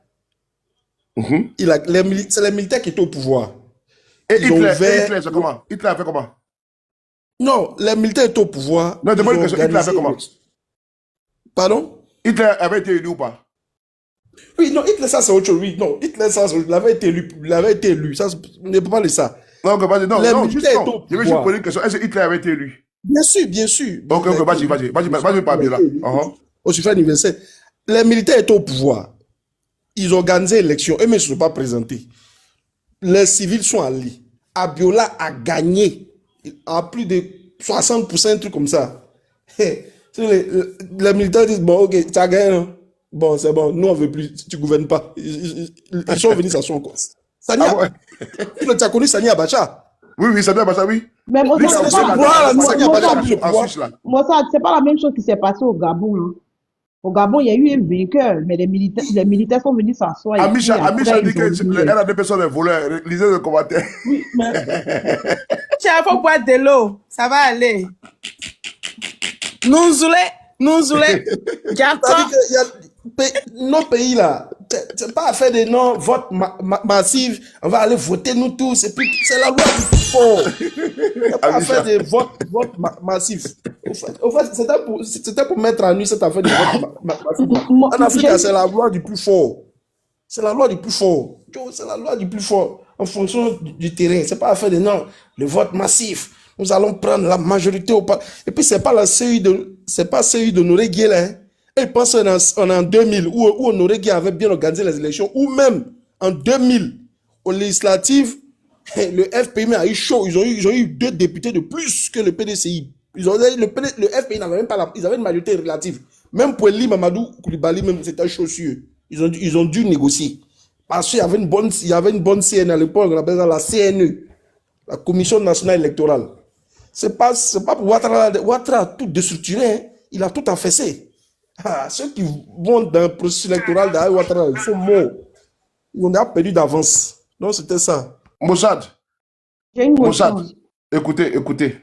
C'est les militaires qui étaient au pouvoir. Et Ils ont Hitler, c'est comment? Hitler a fait comment? Non, les militaires étaient au pouvoir. Non, demande une question, Hitler a fait comment? Pardon? Hitler avait été élu ou pas? Oui, non, Hitler, ça c'est autre chose. Oui, non, Hitler, ça, il avait été élu. Ça, on ne peut pas parler de ça. Non, non, juste non. Je vais juste poser une question. Est-ce que Hitler avait été élu? Bien sûr, bien sûr. Ok, vas-y, pas bien là. Au suffrage universel. Les militaires étaient au pouvoir. Ils ont organisé l'élection. Eux, mais ils ne se sont pas présentés. Les civils sont allés. Abiola a gagné à plus de 60%, un truc comme ça. Les militaires disent, bon, ok, tu as gagné, non? Bon, c'est bon, nous on veut plus, tu gouvernes pas. Ils sont venus s'asseoir encore. Sani, tu as connu Sani Abacha? Oui, Sani Abacha, oui. Mais moi, Mossad, c'est pas la même chose qui s'est passé au Gabon. Hein. Au Gabon, il y a eu un vainqueur, mais les militaires sont venus s'asseoir. Amisha dit que les RADP sont des voleurs. Lisez le commentaire. Oui, mais... Il faut boire de l'eau. Ça va aller. Nous zoulez. D'accord. Nos pays là, c'est pas affaire de non-vote massif, on va aller voter nous tous, c'est la loi du plus fort. C'est pas affaire de vote massif. Au fait, c'était pour mettre en nuit cette affaire de vote massif. En Afrique, c'est la loi du plus fort. C'est la loi du plus fort. C'est la loi du plus fort en fonction du terrain. C'est pas affaire de non, le vote massif. Nous allons prendre la majorité au pas. Et puis, c'est pas CEI de Honoré Gué là. Et pense qu'on est en 2000 où Honoré Gué avait bien organisé les élections, ou même en 2000 aux législatives, le FPI a eu chaud. Ils ont eu 2 députés de plus que le PDCI. Le FPI n'avait même pas ils avaient une majorité relative. Même pour Eli Mamadou Koulibaly, même c'était chaud sur eux. Ils ont dû négocier. Parce qu'il y avait une bonne CN à l'époque, on appelle ça la CNE, la Commission nationale électorale. C'est pas pour Ouattara. Ouattara a tout déstructuré, hein. Il a tout affaissé. Ah, ceux qui vont dans le processus électoral d'Alain Ouattara, ils sont morts. On a perdu d'avance. Donc, c'était ça. Mossad, J'ai une Mossad, motion. écoutez, écoutez.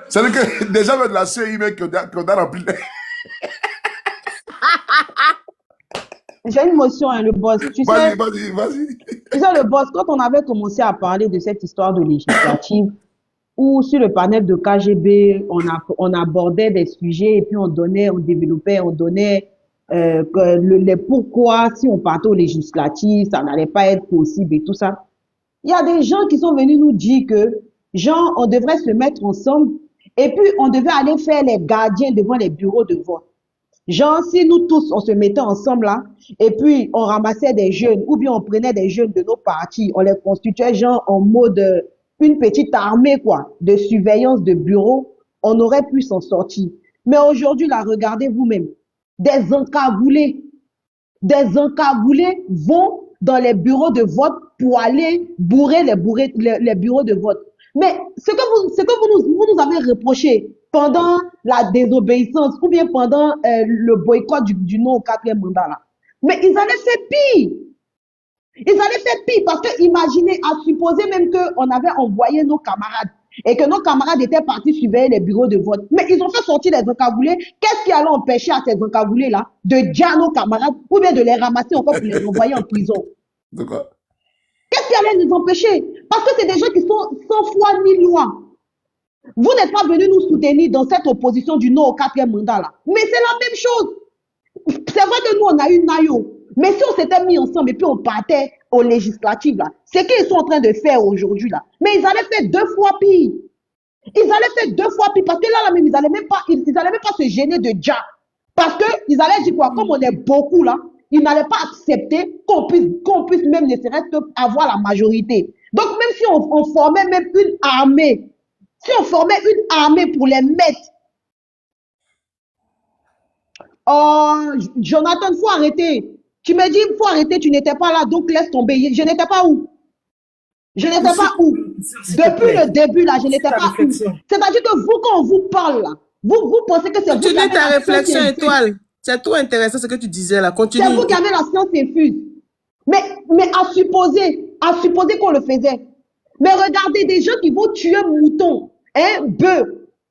C'est-à-dire que déjà, avec la CI, mec, qu'on a rempli. J'ai une motion, hein, le boss. Tu sais, Vas-y. tu sais, le boss, quand on avait commencé à parler de cette histoire de législative, où sur le panel de KGB, on abordait des sujets et puis on développait, on donnait les pourquoi, si on partait aux législatives, ça n'allait pas être possible et tout ça. Il y a des gens qui sont venus nous dire que, genre, on devrait se mettre ensemble et puis on devait aller faire les gardiens devant les bureaux de vote. Genre, si nous tous, on se mettait ensemble là, et puis on ramassait des jeunes, ou bien on prenait des jeunes de nos partis, on les constituait genre en mode une petite armée, quoi, de surveillance de bureau, on aurait pu s'en sortir. Mais aujourd'hui, là, regardez vous-même, des encagoulés, vont dans les bureaux de vote pour aller bourrer les bureaux de vote. Mais ce que vous nous avez reproché pendant la désobéissance ou bien pendant le boycott du non au quatrième mandat là, mais ils allaient faire pire. Ils allaient faire pire parce que imaginez, à supposer même qu'on avait envoyé nos camarades et que nos camarades étaient partis surveiller les bureaux de vote. Mais ils ont fait sortir les encagoulés. Qu'est-ce qui allait empêcher à ces encagoulés-là de dire à nos camarades ou bien de les ramasser encore pour les envoyer en prison? De quoi? Qu'est-ce qui allait nous empêcher? Parce que c'est des gens qui sont sans foi ni loi. Vous n'êtes pas venus nous soutenir dans cette opposition du non au quatrième mandat là. Mais c'est la même chose. C'est vrai que nous, on a eu Nayo. Mais si on s'était mis ensemble et puis on partait aux législatives, là, c'est qu'ils sont en train de faire aujourd'hui, là. Mais ils allaient faire 2 fois pire. Ils allaient faire 2 fois pire. Parce que là même, ils allaient même pas se gêner de Dja. Parce qu'ils allaient dire quoi, comme on est beaucoup, là, ils n'allaient pas accepter qu'on puisse même ne serait-ce qu'avoir la majorité. Donc, même si on formait même une armée, pour les mettre, oh, Jonathan, faut arrêter. Tu me dis, faut arrêter, tu n'étais pas là, donc laisse tomber. Je n'étais pas où? Depuis le début, là, je n'étais pas où? C'est-à-dire que vous, quand on vous parle, là, vous pensez que c'est vous qui Continue avez ta la réflexion, science infuse. Étoile. C'est trop intéressant ce que tu disais là. Continue. C'est vous qui avez la science infuse. Mais à supposer qu'on le faisait. Mais regardez, des gens qui vont tuer mouton, bœuf.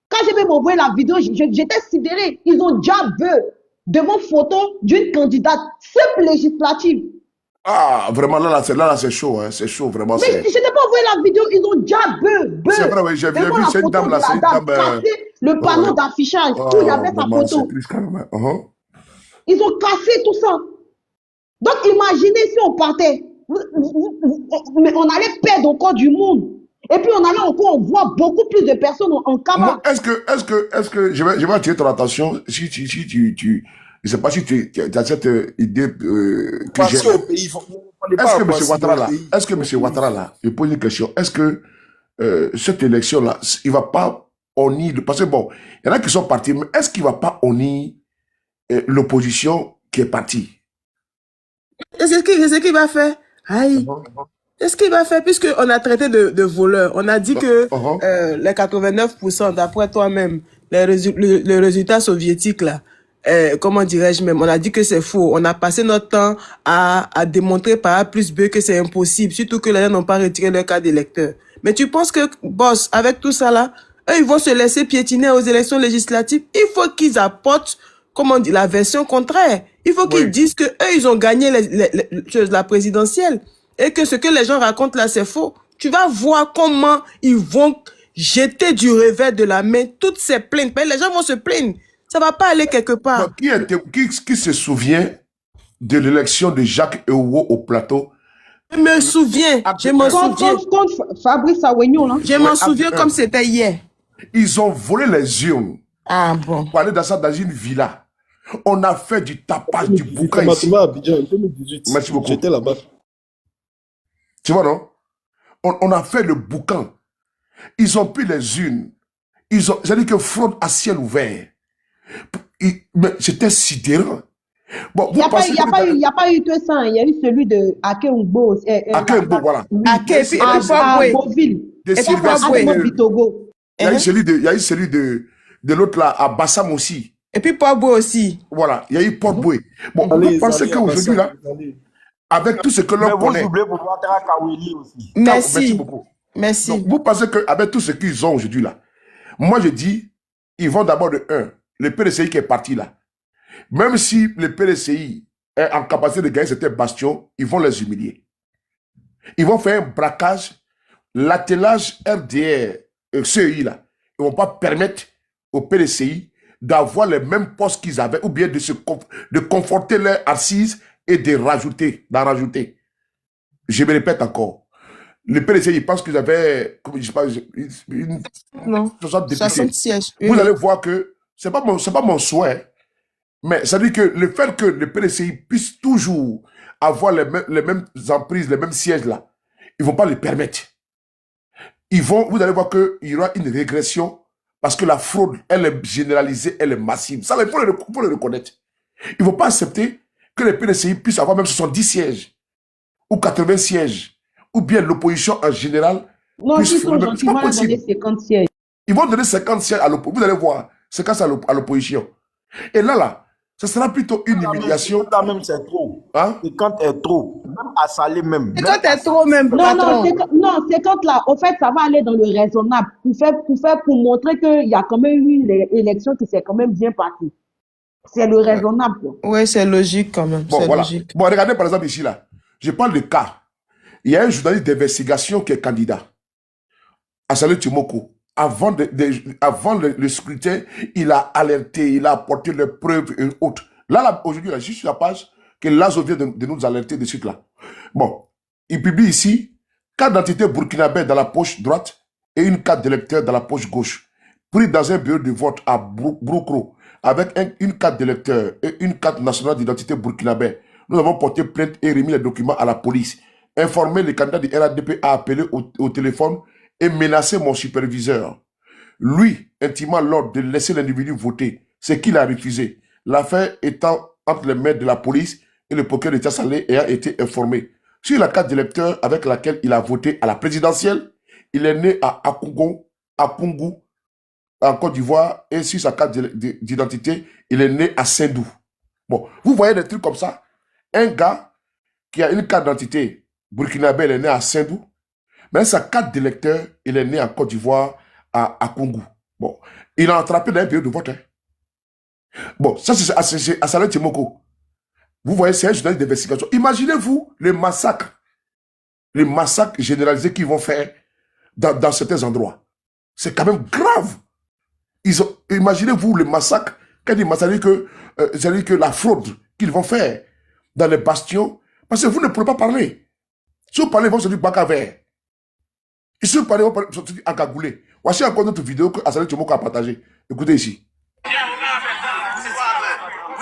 Quand je vais m'envoyer la vidéo, j'étais sidéré. Ils ont déjà bœuf devant photo d'une candidate simple législative. Ah, vraiment, là, c'est chaud, hein. C'est chaud, vraiment. Mais je n'ai pas envoyé la vidéo, ils ont déjà bœuf. C'est vrai, oui, j'ai vu, c'est une dame là, c'est une dame. Cassé le panneau d'affichage, tout, il y avait sa photo. C'est triste quand même. Ils ont cassé tout ça. Donc, imaginez si on partait, mais on allait perdre encore du monde. Et puis, on allait encore voir beaucoup plus de personnes en cabane. Est-ce que, je vais attirer ton attention, si je sais pas si tu as cette idée que j'ai. Est-ce que M. Ouattara là, je pose une question, est-ce que cette élection-là, il va pas honnir, parce que bon, il y en a qui sont partis, mais est-ce qu'il va pas honnir l'opposition qui est partie? C'est ce qu'il va faire. Aïe. C'est ce qu'il va faire, puisqu'on a traité de voleurs. On a dit que les 89%, d'après toi-même, le résultat soviétique, là, comment dirais-je même, on a dit que c'est faux. On a passé notre temps à démontrer par A plus B que c'est impossible, surtout que les gens n'ont pas retiré leur carte d'électeur. Mais tu penses que, boss, avec tout ça là, eux, ils vont se laisser piétiner aux élections législatives? Il faut qu'ils apportent, comment dire, la version contraire. Il faut qu'ils disent que eux, ils ont gagné la présidentielle et que ce que les gens racontent là, c'est faux. Tu vas voir comment ils vont jeter du revers de la main toutes ces plaintes. Les gens vont se plaindre. Ça va pas aller quelque part. Qui se souvient de l'élection de Jacques Ewo au plateau? Je m'en souviens. Contre Fabrice Awegnon, là. Je m'en souviens comme c'était hier. Ils ont volé les urnes. Ah bon. Pour aller dans une villa. On a fait du tapage, du bouquin ici. À Abidjan en 2018. Merci beaucoup. J'étais là-bas. Tu vois, non? On a fait le boucan. Ils ont pris les urnes. C'est-à-dire que fraude à ciel ouvert. Mais c'était sidérant. Bon, Il n'y vous a pas, pensez il y a que pas eu, il y a pas eu que ça, hein. Il y a eu celui de Ake Ungbo, Akembo, voilà. oui, Ok, et puis Il y a eu Paul à Boué. Beauville, de Et puis Sylvestre Paul Boué. Adamo de- Bitogo. il y a eu celui de, il y a eu celui de l'autre là, à Bassam aussi. Et puis Paul Boué aussi. Voilà, il y a eu Port Boué. Bon, Allez, vous pensez allez, qu'aujourd'hui là, allez. avec tout ce que Mais l'on vous connaît, oubliez pour Ouattara Kawili aussi. merci Merci. beaucoup. Merci. Donc, vous pensez qu'avec tout ce qu'ils ont aujourd'hui là, moi je dis, ils vont d'abord de un, le PDCI qui est parti là. Même si le PDCI est en capacité de gagner cette bastion, ils vont les humilier. Ils vont faire un braquage, l'attelage RDR, CEI là. Ils ne vont pas permettre au PDCI d'avoir les mêmes postes qu'ils avaient ou bien de conforter leurs assises et d'en rajouter. Je me répète encore. Le PDCI, ils pensent qu'ils avaient, comme je sais pas, une Non. 60 députés. 60 sièges. Oui, Vous oui. allez voir que c'est pas mon souhait, mais ça veut dire que le fait que le PDCI puisse toujours avoir les mêmes emprises, les mêmes sièges là, ils vont pas le permettre. Vous allez voir qu'il y aura une régression parce que la fraude, elle est généralisée, elle est massive. Ça, il faut le reconnaître. Ils ne vont pas accepter que le PDCI puisse avoir même 70 sièges ou 80 sièges, ou bien l'opposition en général. Non, puisse ils sont frauder. C'est gentiment pas leur donner possible. 50 sièges. Ils vont donner 50 sièges à l'opposition. Vous allez voir, 50 sièges à l'opposition. Et là, ce sera plutôt une humiliation. Là même, c'est trop. Hein? Et quand est trop, même à Salé même. Et même quand à t'es trop même, Non, patron. non, c'est quand là, au fait, ça va aller dans le raisonnable pour montrer qu'il y a quand même eu une élection qui s'est quand même bien passée. C'est le raisonnable, quoi. Ouais, c'est logique quand même. Bon, C'est voilà. logique. Bon, regardez par exemple ici, là. Je parle de cas. Il y a un journaliste d'investigation qui est candidat. Assalé Timoko. Avant le scrutin, il a alerté, il a apporté les preuves et autres. Là aujourd'hui, j'ai sur la page que Lazo vient de nous alerter de suite là. Bon, il publie ici carte d'identité burkinabé dans la poche droite et une carte d'électeur dans la poche gauche. Pris dans un bureau de vote à Broukro avec une carte d'électeur et une carte nationale d'identité burkinabé. Nous avons porté plainte et remis les documents à la police. Informé le candidat du RADP a appelé au téléphone et menacé mon superviseur. Lui, intimant l'ordre de laisser l'individu voter, ce qu'il a refusé. L'affaire étant entre les mains de la police et le procureur d'État Salé ayant été informé. Sur la carte d'électeur avec laquelle il a voté à la présidentielle, il est né à Apungu, en Côte d'Ivoire, et sur sa carte d'identité, il est né à Saint-Dou. Bon, vous voyez des trucs comme ça. Un gars qui a une carte d'identité burkinabé, il est né à Saint-Dou, mais sa carte d'électeur, il est né en Côte d'Ivoire, à Congo. Bon, il a attrapé dans un bureau de vote. Hein. Bon, ça c'est Assalé Timoko. Vous voyez, c'est un journaliste d'investigation. Imaginez-vous les massacres généralisés qu'ils vont faire dans certains endroits. C'est quand même grave. Imaginez-vous les massacres, quand ils massacrent c'est-à-dire que la fraude qu'ils vont faire dans les bastions, parce que vous ne pouvez pas parler. Si vous parlez, ils vont se dire bac à verre. Et si vous parlez, ils vont se dire à cagoulé. Voici encore notre vidéo que Assalé Timoko a partagée. Écoutez ici. Vous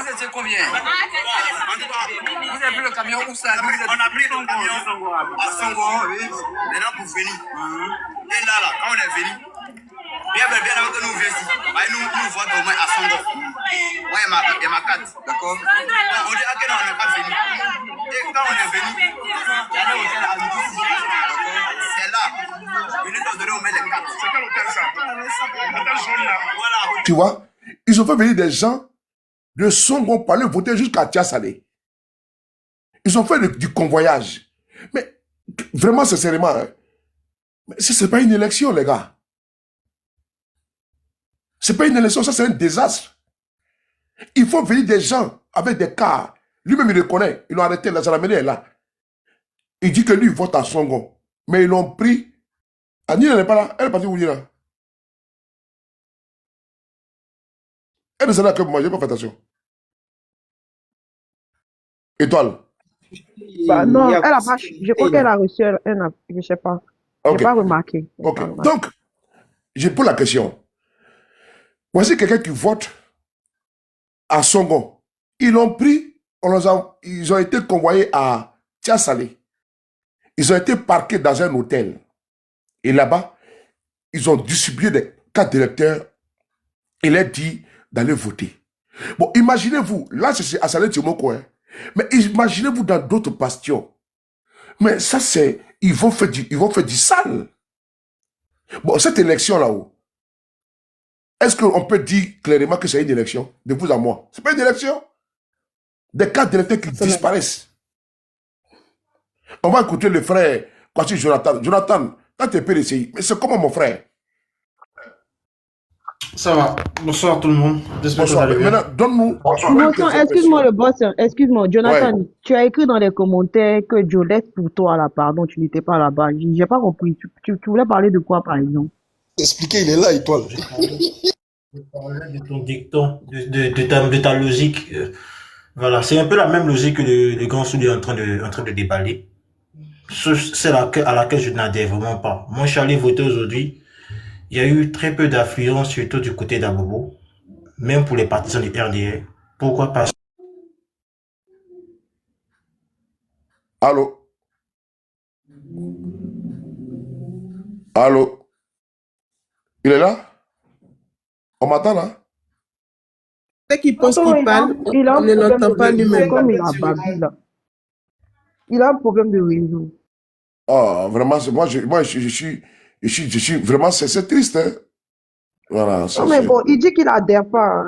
étiez combien? Vous avez pris le camion où ça? On a pris le camion à Songo, oui. Maintenant pour venir. Et là, quand on est venu, bien avant que nous venions ici, nous voyons au moins à Songo. Moi, il y a ma carte, d'accord? On dit à quel on n'est pas venu. Et quand on est venu, il y a un hôtel à midi ici. C'est là. Ils nous ont donné au moins les cartes. C'est quel hôtel ça? L'hôtel jaune là. Voilà. Tu vois, ils ont fait venir des gens de Songo pour aller voter jusqu'à Tiasalé. Ils ont fait du convoyage. Mais vraiment, sincèrement, hein, ce n'est pas une élection, les gars. Ce n'est pas une élection, ça c'est un désastre. Il faut venir des gens avec des cars. Lui-même, il le connaît. Ils l'ont arrêté, la Salamene est là. Il dit que lui, il vote à Songo. Mais ils l'ont pris. Annie n'est pas là. Elle est partie où, Nina? Elle est là que moi, j'ai pas fait attention. Étoile. Bah, non, elle a pas, je crois qu'elle a reçu, je sais pas. Ok. J'ai pas remarqué. J'ai Ok. pas remarqué. Donc, je pose la question. Voici quelqu'un qui vote à Songo. Ils l'ont pris, ils ont été convoyés à Tiasalé. Ils ont été parqués dans un hôtel. Et là-bas, ils ont distribué des cartes d'électeurs. Il est dit d'aller voter. Bon, imaginez-vous, là c'est à Salé Timoko, hein. Mais imaginez-vous dans d'autres bastions. Mais ça c'est, ils vont faire du sale. Bon, cette élection là-haut, est-ce qu'on peut dire clairement que c'est une élection, de vous à moi? C'est pas une élection. Des cas d'électeurs qui disparaissent. On va écouter le frère, Kwasi Jonathan. Jonathan, quand tu es PDCI, mais c'est comment mon frère? Ça va. Bonsoir tout le monde. J'espère que vous Bonsoir. allez bien. Maintenant, donne-nous. Bonsoir, excuse-moi le boss, excuse-moi, Jonathan, Ouais. tu as écrit dans les commentaires que Jodette pour toi là, pardon, tu n'étais pas là-bas. J'ai pas compris. Tu voulais parler de quoi par exemple? Expliquez, il est là, étoile. Je parlais de ton dicton, de ta logique. Voilà, c'est un peu la même logique que le grand Souli est en train de déballer. C'est à laquelle je n'adhère vraiment pas. Moi, je suis allé voter aujourd'hui. Il y a eu très peu d'affluence, surtout du côté d'Abobo, même pour les partisans du RDR. Pourquoi? Parce Allô? Allô? Il est là? On m'attend là? Dès qu'il pense Attends, qu'il parle, il a on un ne problème l'entend de pas réseau, lui-même. comme il a babi là. Il a un problème de réseau. Oh, vraiment, je suis vraiment, c'est triste, hein? Voilà, Non mais bon, il dit qu'il adhère pas.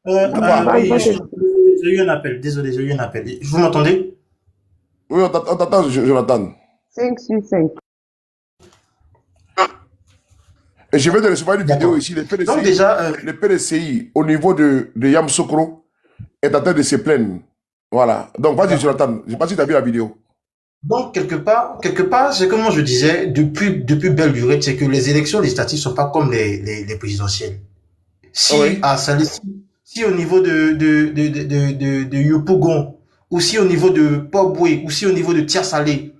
oui, j'ai eu un appel. Désolé, j'ai eu un appel. Vous m'entendez? Oui, on t'attend, Jonathan. 5 sur 5. Et je vais te recevoir une vidéo ici, Donc déjà, le PDCI au niveau de Yamoussoukro est en train de se plaindre. Voilà. Donc vas-y, Jonathan, je ne sais pas si tu as vu la vidéo. Donc, quelque part, c'est comme moi je disais, depuis belle durée, c'est que les élections législatives sont pas comme les présidentielles. Si, à Salé, si au niveau de Yopougon, ou si au niveau de Poboué, ou si au niveau de Tia-Salé,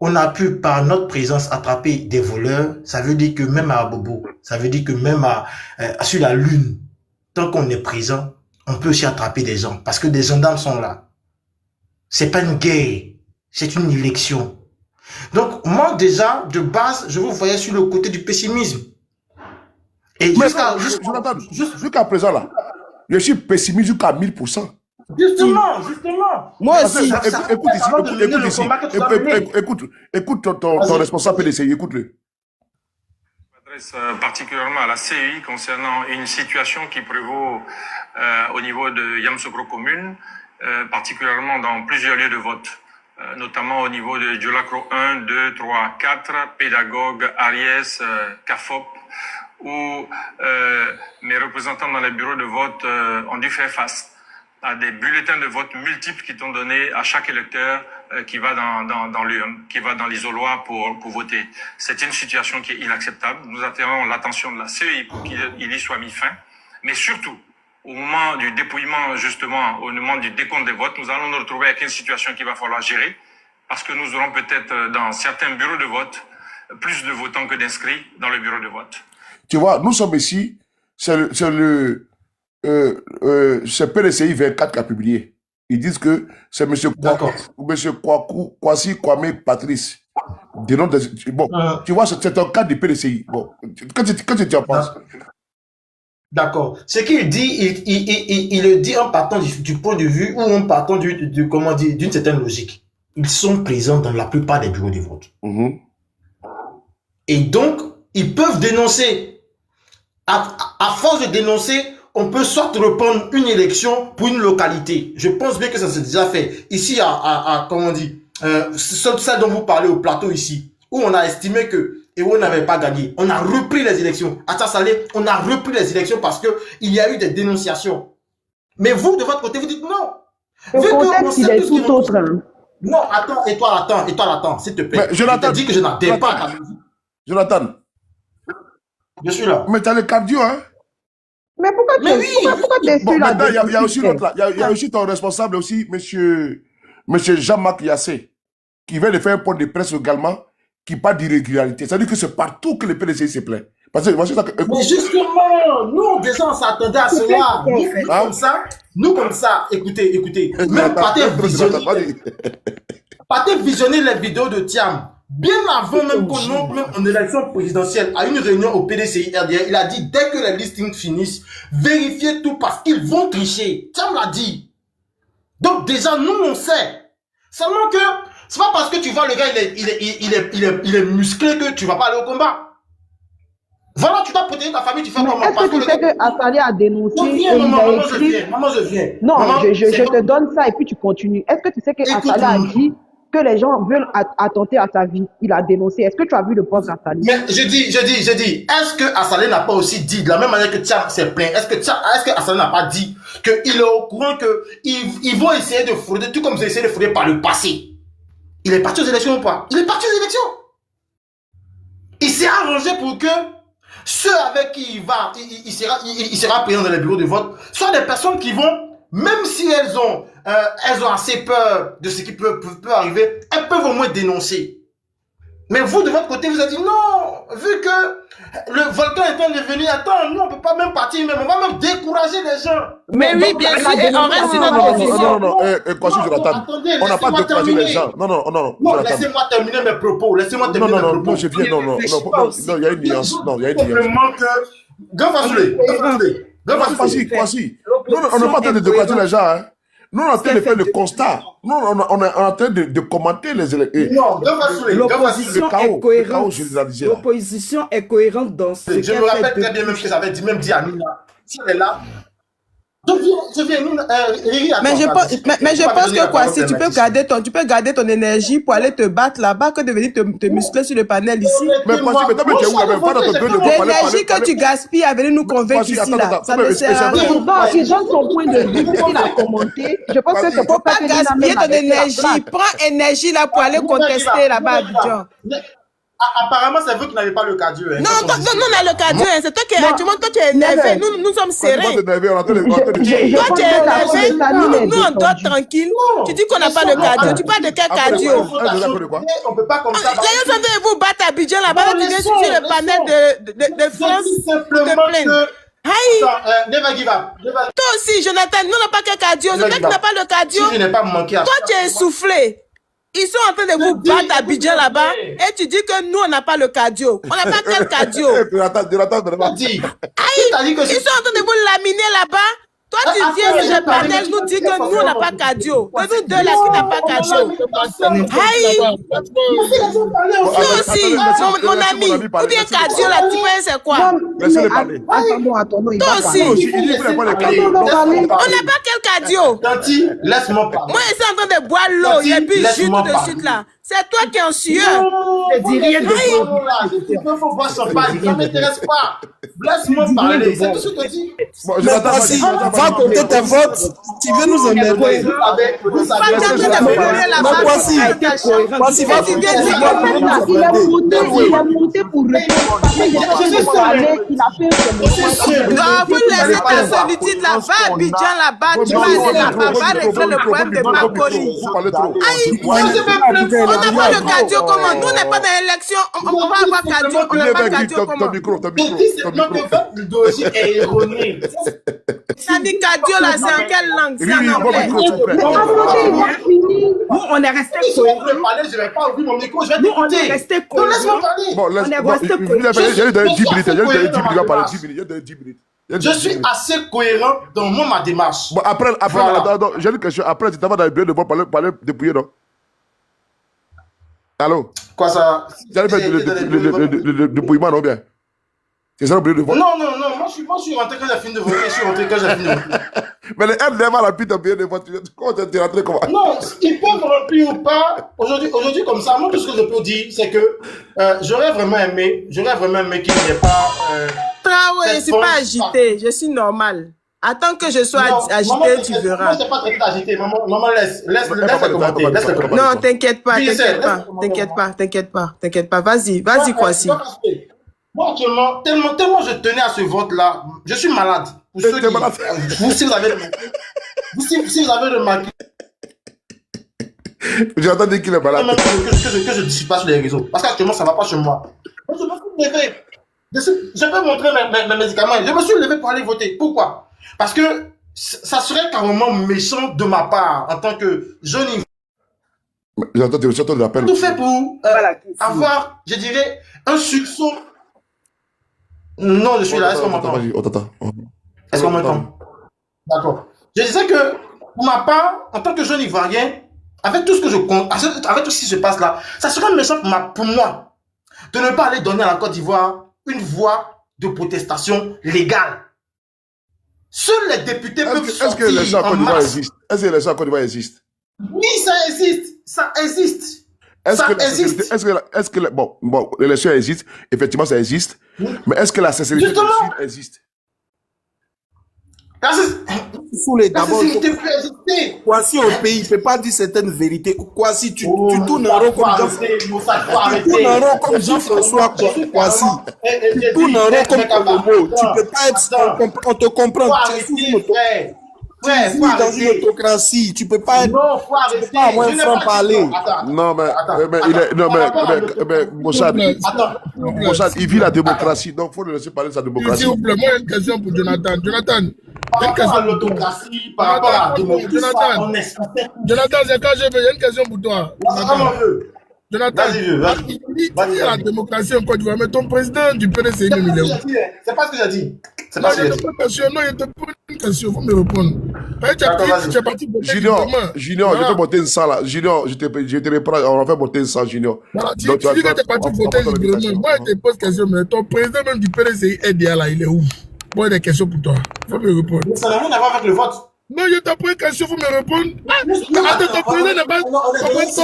on a pu, par notre présence, attraper des voleurs, ça veut dire que même à Abobo, ça veut dire que même sur la Lune, tant qu'on est présent, on peut aussi attraper des gens, parce que des gendarmes sont là. C'est pas une guerre. C'est une élection. Donc, moi, déjà, de base, je vous voyais sur le côté du pessimisme. Et jusqu'à présent, là, je suis pessimiste jusqu'à 1000%. Justement. Moi aussi. Écoute ton responsable PDCI, écoute-le. Je m'adresse particulièrement à la CEI concernant une situation qui prévaut au niveau de Yamoussoukro commune, particulièrement dans plusieurs lieux de vote. Notamment au niveau de Djolakro 1, 2, 3, 4, Pédagogue, Ariès, CAFOP, où mes représentants dans les bureaux de vote ont dû faire face à des bulletins de vote multiples qui sont donnés à chaque électeur qui va dans l'urne, qui va dans l'isoloir pour voter. C'est une situation qui est inacceptable. Nous attirons l'attention de la CEI pour qu'il y soit mis fin, mais surtout, au moment du dépouillement, justement, au moment du décompte des votes, nous allons nous retrouver avec une situation qu'il va falloir gérer, parce que nous aurons peut-être dans certains bureaux de vote plus de votants que d'inscrits dans le bureau de vote. Tu vois, nous sommes ici, c'est PDCI 24 qui a publié. Ils disent que c'est M. Kwasi Kwame Patrice. Bon, tu vois, c'est un cas du PDCI. Bon, qu'est-ce que tu en penses? D'accord. Ce qu'il dit, il le dit en partant du point de vue ou en partant d'une certaine logique. Ils sont présents dans la plupart des bureaux de vote. Et donc, ils peuvent dénoncer. À force de dénoncer, on peut soit reprendre une élection pour une localité. Je pense bien que ça s'est déjà fait. Ici, comment on dit, ça dont vous parlez au plateau ici, où on a estimé que et où on n'avait pas gagné. On a repris les élections. À Tia-Salé, on a repris les élections parce que il y a eu des dénonciations. Mais vous, de votre côté, vous dites non. Le contexte, il est tout autre. Hein. Non, attends, attends, s'il te plaît. Mais Jonathan, je te dis que je n'adhère pas à ta musique. Jonathan. Je suis là. Mais t'as le cardio, hein? Mais pourquoi tu es sûr là? Il y a aussi l'autre là. Il y a aussi ton responsable aussi, monsieur Jean-Marc Yassé, qui vient de faire un point de presse également, qui parle d'irrégularité. C'est-à-dire que c'est partout que le PDCI se plaît. Parce que, mais justement, nous, déjà, on s'attendait à cela. Nous, comme ça, écoutez, même partez visionner les vidéos de Thiam. Bien avant même qu'on entre même en élection présidentielle, à une réunion au PDCI RDR, il a dit dès que les listings finissent, vérifiez tout parce qu'ils vont tricher. Tiens, l'a dit. Donc déjà, nous, on sait. Seulement que, c'est pas parce que tu vois le gars, il est musclé que tu vas pas aller au combat. Voilà, tu dois protéger ta famille, tu fais comment? Est-ce que tu sais que Assali a dénoncé Non, viens, et il maman, a maman, je écrit... viens. Maman, je viens. Non, Maman, je c'est te donne ça et puis tu continues. Est-ce que tu sais que Écoute, Assali a maman. dit que les gens veulent attenter à sa vie? Il a dénoncé. Est-ce que tu as vu le post d'Assali? Mais je dis, est-ce que Assalé n'a pas aussi dit, de la même manière que Tcham s'est plaint, est-ce que Assalé n'a pas dit qu'il est au courant qu'ils vont essayer de frauder, tout comme ils ont essayé de frauder par le passé? Il est parti aux élections ou pas? Il est parti aux élections. Il s'est arrangé pour que ceux avec qui il va, il sera présent dans les bureaux de vote, soient des personnes qui vont, même si elles ont assez peur de ce qui peut arriver, elles peuvent au moins dénoncer. Mais vous, de votre côté, vous avez dit non, vu que le volcan est en train de venir, attends, nous, on ne peut pas même partir, même, on va même décourager les gens. Mais oui, bien sûr, et on reste sur notre position. Non, Kwasi, Jonathan, on n'a pas découragé les gens. Non, Non, Jonathan. laissez-moi terminer mes propos, laissez-moi terminer mes propos. Non, je viens, non, il y a une nuance, non, il y a une nuance. Simplement que, Kwasi, non, on n'est pas en train de décourager les gens, hein. Nous, on est en train de faire le constat. Nous, on est en train de commenter les élections. Non, l'opposition est cohérente. L'opposition est cohérente dans ce qu'elle Je me rappelle très bien même ce que j'avais dit, même dit à Nina. Si elle est là, je viens, Riri, mais je pense que Kwasi, tu peux garder ton énergie pour aller te battre là-bas que de venir te muscler sur le panel ici. Mais Kwasi, tu es où? L'énergie que tu gaspilles à venir nous convaincre ici là, ça ne sert à rien. Non, il donne son point de vue, il a commenté. Je pense que c'est Faut pas gaspiller ton énergie. Prends énergie là pour aller contester là-bas à Abidjan. Apparemment, c'est vous qui n'avez pas le cardio. Hein, non, on a le cardio. C'est toi qui es énervé. Nous sommes serrés. Toi, tu es énervé. Nous, on dort tranquille. Tu dis qu'on n'a pas le cardio. Tu parles de quel cardio? On peut pas comme ça. Les gens de vous battre à Abidjan là-bas. Tu viens sur le panel de France. Never give up. Toi aussi, Jonathan, nous n'avons pas quel cardio. C'est toi qui n'as pas le cardio. Si je n'ai pas manqué à toi, tu es essoufflé. Ils sont en train de vous battre à Abidjan là-bas et tu dis que nous, on n'a pas le cardio. On n'a pas quel cardio? Ils sont en train de vous laminer là-bas. Toi, tu viens sur le panel nous dis que nous, on n'a pas cardio. Que nous deux là qui n'avons pas cardio. Aïe! Toi aussi, mon ami, ou bien cardio là, tu penses c'est quoi? Toi aussi. On n'a pas quel cardio. Tanti, laisse-moi parler. Moi, je suis en train de boire l'eau et puis je jus tout de suite là. C'est toi qui es en sueur. Je dis rien de il faut boire champagne, ça ne m'intéresse pas. Laisse-moi parler, c'est tout ce que je dis. Va compter tes votes, tu veux nous emmerder. Il a monté pour vous laissez ta solitude là, va à Abidjan là-bas, tu vas aller là-bas, va régler le problème de Makori. On n'a pas le cardio comment? Nous, on n'est pas dans l'élection, on va avoir cardio, on n'a pas cardio comment? Ça dit cardio là, c'est en quelle langue? C'est en anglais. Nous, on est resté cohérents. Je vais pas ouvrir mon micro, je vais nous, on est resté cohérents. Laisse-moi parler. Bon, on est resté cohérents. J'ai donné 10 minutes, il va parler 10 minutes. Je suis assez cohérent dans ma démarche. Bon, après, attends, j'ai une question. Après, tu t'en vas dans le bureau de vote parler dépouiller, non? Allô? Quoi ça? J'allais faire le dépouillement, non bien? C'est ça le bureau de vote? Non, moi je suis rentré quand j'ai fini de voter, je suis rentré quand j'ai fini de voter. Mais les MDM a la pute de bureau de vote, comment tu es rentré comment? Non, ils peuvent remplir ou pas. Aujourd'hui comme ça, moi tout ce que je peux dire, c'est que j'aurais vraiment aimé qu'il n'y ait pas... Traoré, je ne suis pas agité, je suis normal. Attends que je sois agité, tu verras. Moi, je n'ai pas traité d'agité. Maman, laisse le commenter. Non, t'inquiète pas. Vas-y, Kwasi. Moi, actuellement, tellement je tenais à ce vote-là, je suis malade. Pour ceux qui... Vous, si vous avez remarqué. Si vous avez remarqué. J'ai entendu qu'il est malade. Que je ne discute pas sur les réseaux. Parce qu'actuellement, ça ne va pas chez moi. Je me suis levé. Je peux montrer mes médicaments. Je me suis levé pour aller voter. Pourquoi? Parce que ça serait carrément méchant de ma part en tant que jeune J'entends de l'appel. Tout fait pour avoir, je dirais, un sursaut. Non, je suis là, est-ce qu'on m'entend? On t'entend. Est-ce qu'on m'entend? D'accord. Je disais que, pour ma part, en tant que jeune Ivoirien, avec tout ce que je compte, avec tout ce qui se passe là, ça serait méchant pour moi de ne pas aller donner à la Côte d'Ivoire une voie de protestation légale. Seuls les députés peuvent sortir. Est-ce que les gens en Côte d'Ivoire existent? Est-ce que les gens en Côte d'Ivoire existent? Oui, ça existe. Ça existe. Est-ce que bon, l'élection existe, effectivement ça existe, mais est-ce que la sincérité existe? Sous les d'abord. Kwasi au pays, il ne peut pas dire certaines vérités. Kwasi, tu tournes en rond comme Jean-François Kwasi. Tu tournes en rond comme Komomo. Tu ne peux pas être. On te comprend. Tu vis dans une autocratie, tu peux pas être. Non, faut arrêter. Pas moins franc parler. Non, mais Mossad, il vit la démocratie, donc il faut le laisser parler de sa démocratie. S'il vous plaît, moi, une question pour Jonathan. Par rapport à l'autocratie, par rapport à la démocratie, Jonathan, c'est quand je veux, il y a une question pour toi. Jonathan, il y a la démocratie en Côte d'Ivoire, mais ton président du PDC, il est où? C'est pas ce que j'ai dit. C'est pas ce que j'ai dit. Non, il te pose une question, il faut me répondre. Tu es parti pour Junior, je vais monter une salle là. Junior, je te reprends, on va faire monter une salle, Junior. Tu dis que tu es parti voter librement. Moi, je te pose une question, mais ton président même du PDC, là, il est où? Moi, j'ai des questions pour toi. Il faut me répondre. Ça n'a rien à voir avec le vote. Non, je t'ai posé une question, il faut me répondre. Attends, ton président n'est pas. Ton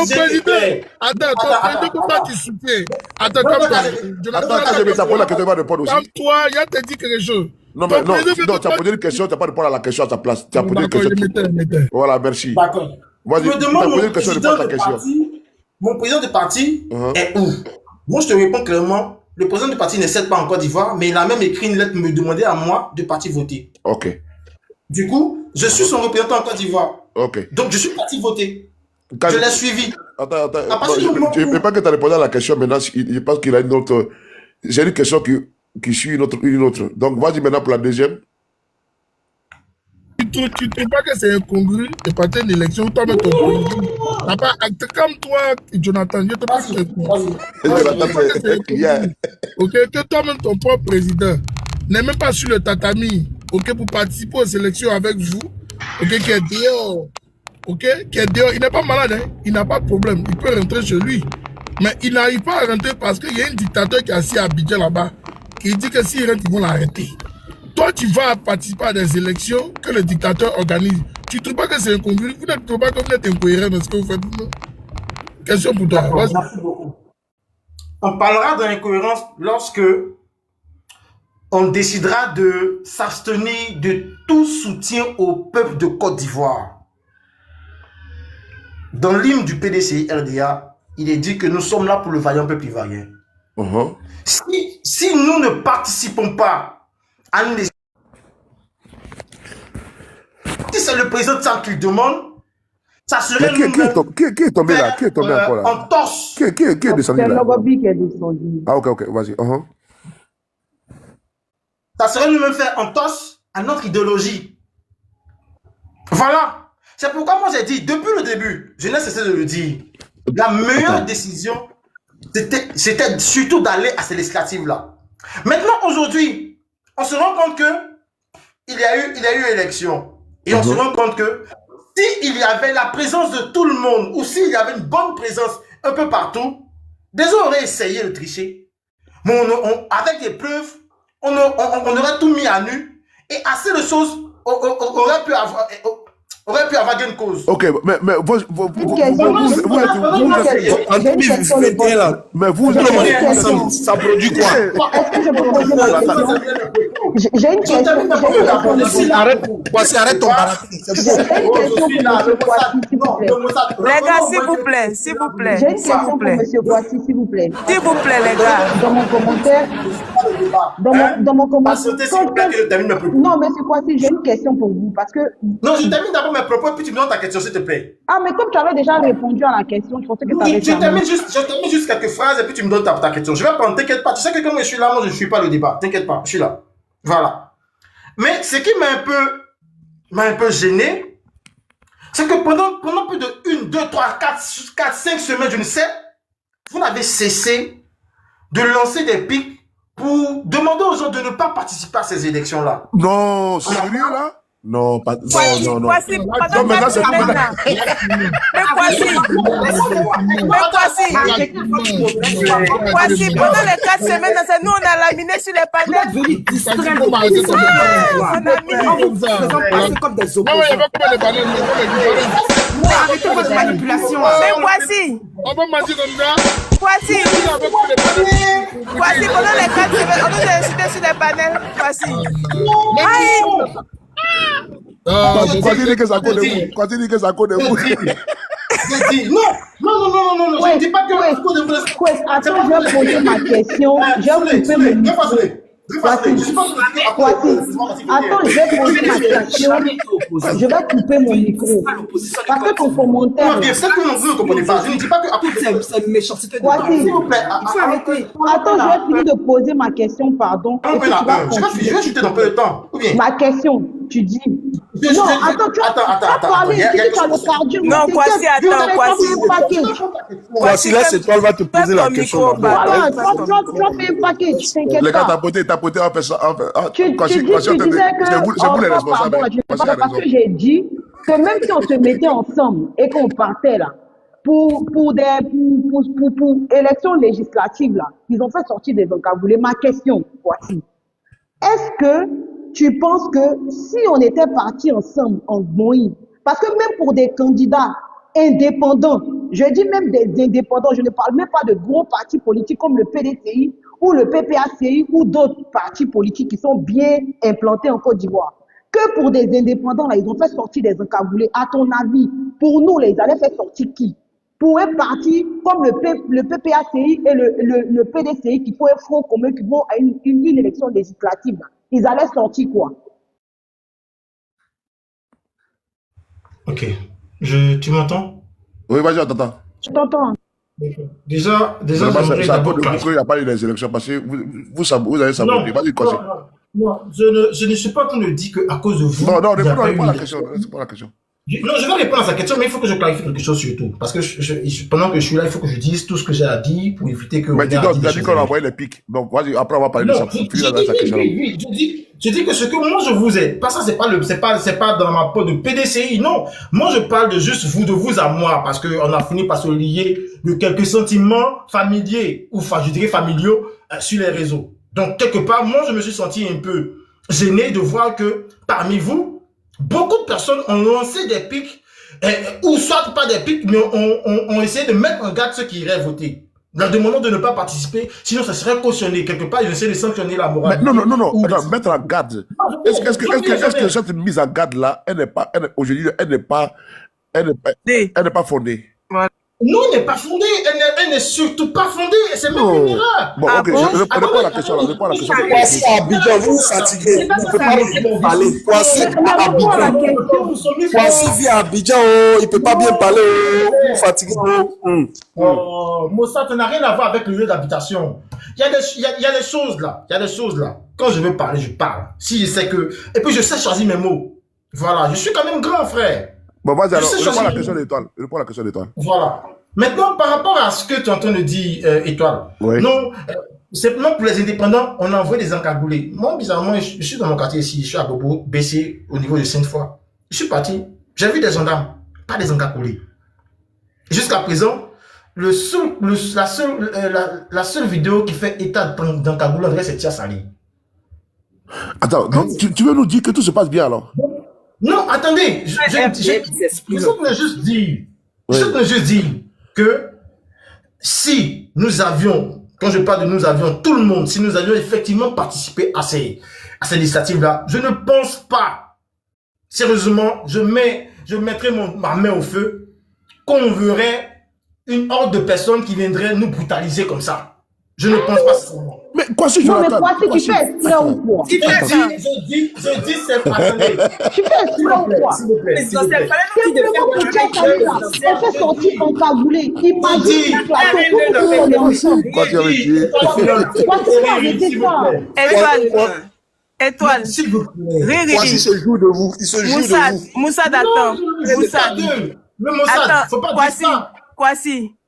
président. Attends, ton président ne peut pas te soutenir. Attends, comme toi. Attends, je vais t'apprendre la question, tu vas répondre aussi. Comme toi, il a te dit quelque chose. Non, mais non, tu as posé une question, tu n'as pas répondu à la question à ta place. Tu as posé une question. Voilà, merci. D'accord. Vas-y, tu as posé une question, réponds à ta question. Mon président de parti est où? Moi, je te réponds clairement. Le président du parti ne cède pas en Côte d'Ivoire, mais il a même écrit une lettre me demander à moi de partir voter. Ok. Du coup, je suis son représentant en Côte d'Ivoire. Ok. Donc, je suis parti voter. Je l'ai suivi. Attends. Je ne veux pas que tu as répondu à la question maintenant. Je pense qu'il a une autre. J'ai une question qui suit une autre. Donc, vas-y maintenant pour la deuxième. Tu ne trouves pas que c'est incongru de partir à une élection où toi-même ton président. Comme toi, Jonathan, je te pose une question. Ok, que toi-même ton propre président n'est même pas sur le tatami, ok, pour participer aux élections avec vous, ok, qui est dehors, ok, qui est dehors. Il n'est pas malade, hein? Il n'a pas de problème, il peut rentrer chez lui. Mais il n'arrive pas à rentrer parce qu'il y a un dictateur qui est assis à Abidjan là-bas, qui dit que s'il rentre, ils vont l'arrêter. Toi, tu vas participer à des élections que le dictateur organise. Tu ne trouves pas que c'est incongru? Vous ne trouvez pas que vous êtes incohérent dans ce que vous faites? Question pour toi. Merci beaucoup. On parlera d'incohérence lorsque on décidera de s'abstenir de tout soutien au peuple de Côte d'Ivoire. Dans l'hymne du PDCI RDA, il est dit que nous sommes là pour le vaillant peuple ivoirien. Si nous ne participons pas à une décision, si c'est le président de ça qui demande, ça serait qui est tombé là? Qui est tombé encore là? En torse. Qui est descendu là? C'est Logobi qui est descendu. Ah, ok, vas-y. Ça serait nous-mêmes faire en torse à notre idéologie. Voilà. C'est pourquoi moi j'ai dit, depuis le début, je n'ai cessé de le dire, la meilleure décision, c'était surtout d'aller à ces législatives-là. Maintenant, aujourd'hui, on se rend compte que il y a eu élection. Et on se rend compte que s'il y avait la présence de tout le monde, ou s'il y avait une bonne présence un peu partout, des gens auraient essayé de tricher. Mais avec des preuves, on aurait tout mis à nu, et assez de choses auraient pu avoir gain de cause. Ok, mais vous ça produit quoi? Est-ce que je peux poser ma question? J'ai une question. Arrête ton baratin. Les gars, s'il vous plaît, s'il vous plaît. J'ai une question pour M. Boissy, s'il vous plaît. S'il vous plaît, les gars. Dans mon commentaire. Dans mon commentaire. Non, M. Boissy, j'ai une question pour vous. Parce que. Non, je termine d'abord mes propos et puis tu me donnes ta question, s'il te plaît. Ah, mais comme tu avais déjà répondu à la question, je pensais que tu avais je termine juste quelques phrases et puis tu me donnes ta question. Je vais prendre, t'inquiète pas. Tu sais que comme je suis là, moi je ne suis pas le débat. T'inquiète pas, je suis là. Voilà. Mais ce qui m'a un peu gêné, C'est que pendant plus de 1, 2, 3, 4, 5 semaines, je ne sais, vous n'avez cessé de lancer des pics pour demander aux gens de ne pas participer à ces élections-là. Non, sérieux là? Non, pas. Non. Non, maintenant c'est pas. Voici, pendant les 4 semaines, nous on a laminé sur les panels. Comme des arrêtez votre manipulation. Mais voici. On va manger comme ça. Voici, pendant les 4 semaines, on nous a insulté sur les panels. Voici. Continue que ça code de vous. Continue que ça code de vous. Non, je ne dis pas que attends, je vais poser ma question. Je vais couper mon micro. Attends, je vais poser ma question. Je vais couper mon micro. Parce que ton commentaire. C'est que non, vous ne comprenez pas. Je ne dis pas que c'est une méchanceté de Attends, je vais finir de poser ma question, pardon. Je vais chuter dans peu de temps. Ma question, tu dis. Non, attends, il y a quelque chose. Non, Kwasi, attends, Kwasi, là, c'est toi, elle va te poser la question. Tu vas payer un package, t'inquiète pas. Les gars, t'as poté en fait ça. Tu disais que... C'est vous les responsables. Parce que j'ai dit que même si on se mettait ensemble et qu'on partait là, pour élections législatives là, ils ont fait sortir des encagoulés. Ma question, voici. Est-ce que tu penses que si on était partis ensemble en Moïse, parce que même pour des candidats indépendants, je dis même des indépendants, je ne parle même pas de gros partis politiques comme le PDCI ou le PPACI ou d'autres partis politiques qui sont bien implantés en Côte d'Ivoire, que pour des indépendants, là, ils ont fait sortir des encagoulés. À ton avis, pour nous, là, ils allaient faire sortir qui? Pour un parti comme le PPACI et le PDCI qui font un front commun, qui vont à une élection législative, là, ils allaient sortir quoi? Ok. Tu m'entends? Oui, vas-y, on t'entend. Je t'entends. Déjà, c'est à cause de vous qu'il n'y a pas eu les élections, parce que vous avez saboté. Vas-y, Kwasi. Non, je ne suis pas en train de dire qu'à cause de vous. Non, réponds à la question. Non, je vais répondre à sa question, mais il faut que je clarifie quelque chose surtout. Parce que pendant que je suis là, il faut que je dise tout ce que j'ai à dire pour éviter que... Mais tu as dit qu'on a envoyé les pics. Donc, vas-y, après, on va parler de ça. Oui, je dis que ce que moi je vous ai, pas ça, c'est pas dans ma peau de PDCI, non. Moi, je parle de juste vous, de vous à moi, parce qu'on a fini par se lier de quelques sentiments familiers, ou je dirais familiaux, sur les réseaux. Donc, quelque part, moi, je me suis senti un peu gêné de voir que parmi vous, beaucoup de personnes ont lancé des pics, ou soit pas des pics, mais ont essayé de mettre en garde ceux qui iraient voter. Leur demandant de ne pas participer, sinon ça serait cautionné. Quelque part, ils essaient de sanctionner la morale. Mais non. Attends, mettre en garde. Est-ce que cette mise en garde-là, aujourd'hui, elle n'est pas fondée? Non, elle n'est pas fondée. Elle n'est surtout pas fondée. C'est même une erreur. Bon, ok, je réponds à la question. Kwasi à Abidjan, vous fatiguez. Vous ne pouvez pas bien parler. Kwasi à Abidjan. Kwasi vit à Abidjan, il ne peut pas bien parler. Vous fatiguez. Mossa, ça n'a rien à voir avec le lieu d'habitation. Il y a des choses là. Quand je veux parler, je parle. Si je sais que... Et puis je sais choisir mes mots. Voilà, je suis quand même grand frère. Bon, vas-y, alors, réponds à la question d'Étoile. Voilà. Maintenant, par rapport à ce que tu es en train de dire, Étoile, oui. Non, simplement pour les indépendants, on a envoyé des encagoulés. Moi, bizarrement, je suis dans mon quartier ici, je suis à Bobo, BC, au niveau de Sainte-Foy. Je suis parti, j'ai vu des gendarmes, pas des encagoulés. Jusqu'à présent, la seule vidéo qui fait état d'encagoulés, en vrai, c'est Tia Sali. Attends, donc, tu veux nous dire que tout se passe bien alors? Non, attendez, je voulais juste dire que si nous avions, quand je parle de nous avions, tout le monde, si nous avions effectivement participé à ces législatives-là, je ne pense pas, sérieusement, je mettrais ma main au feu, qu'on verrait une horde de personnes qui viendraient nous brutaliser comme ça. Je ne pense pas ça. Mais quoi si je l'attends? Tu fais exprès ou quoi? Je dis, c'est attendez. Tu fais exprès ou quoi? Elle fait sortir en cagoulé. Imagine le plateau, tout on est ensemble. Quoi tu avais dit? Étoile. S'il vous plaît. Kwasi se joue de vous. Il se joue de vous. Moussad, attends. Moussad. Le Mossad, faut pas dire ça.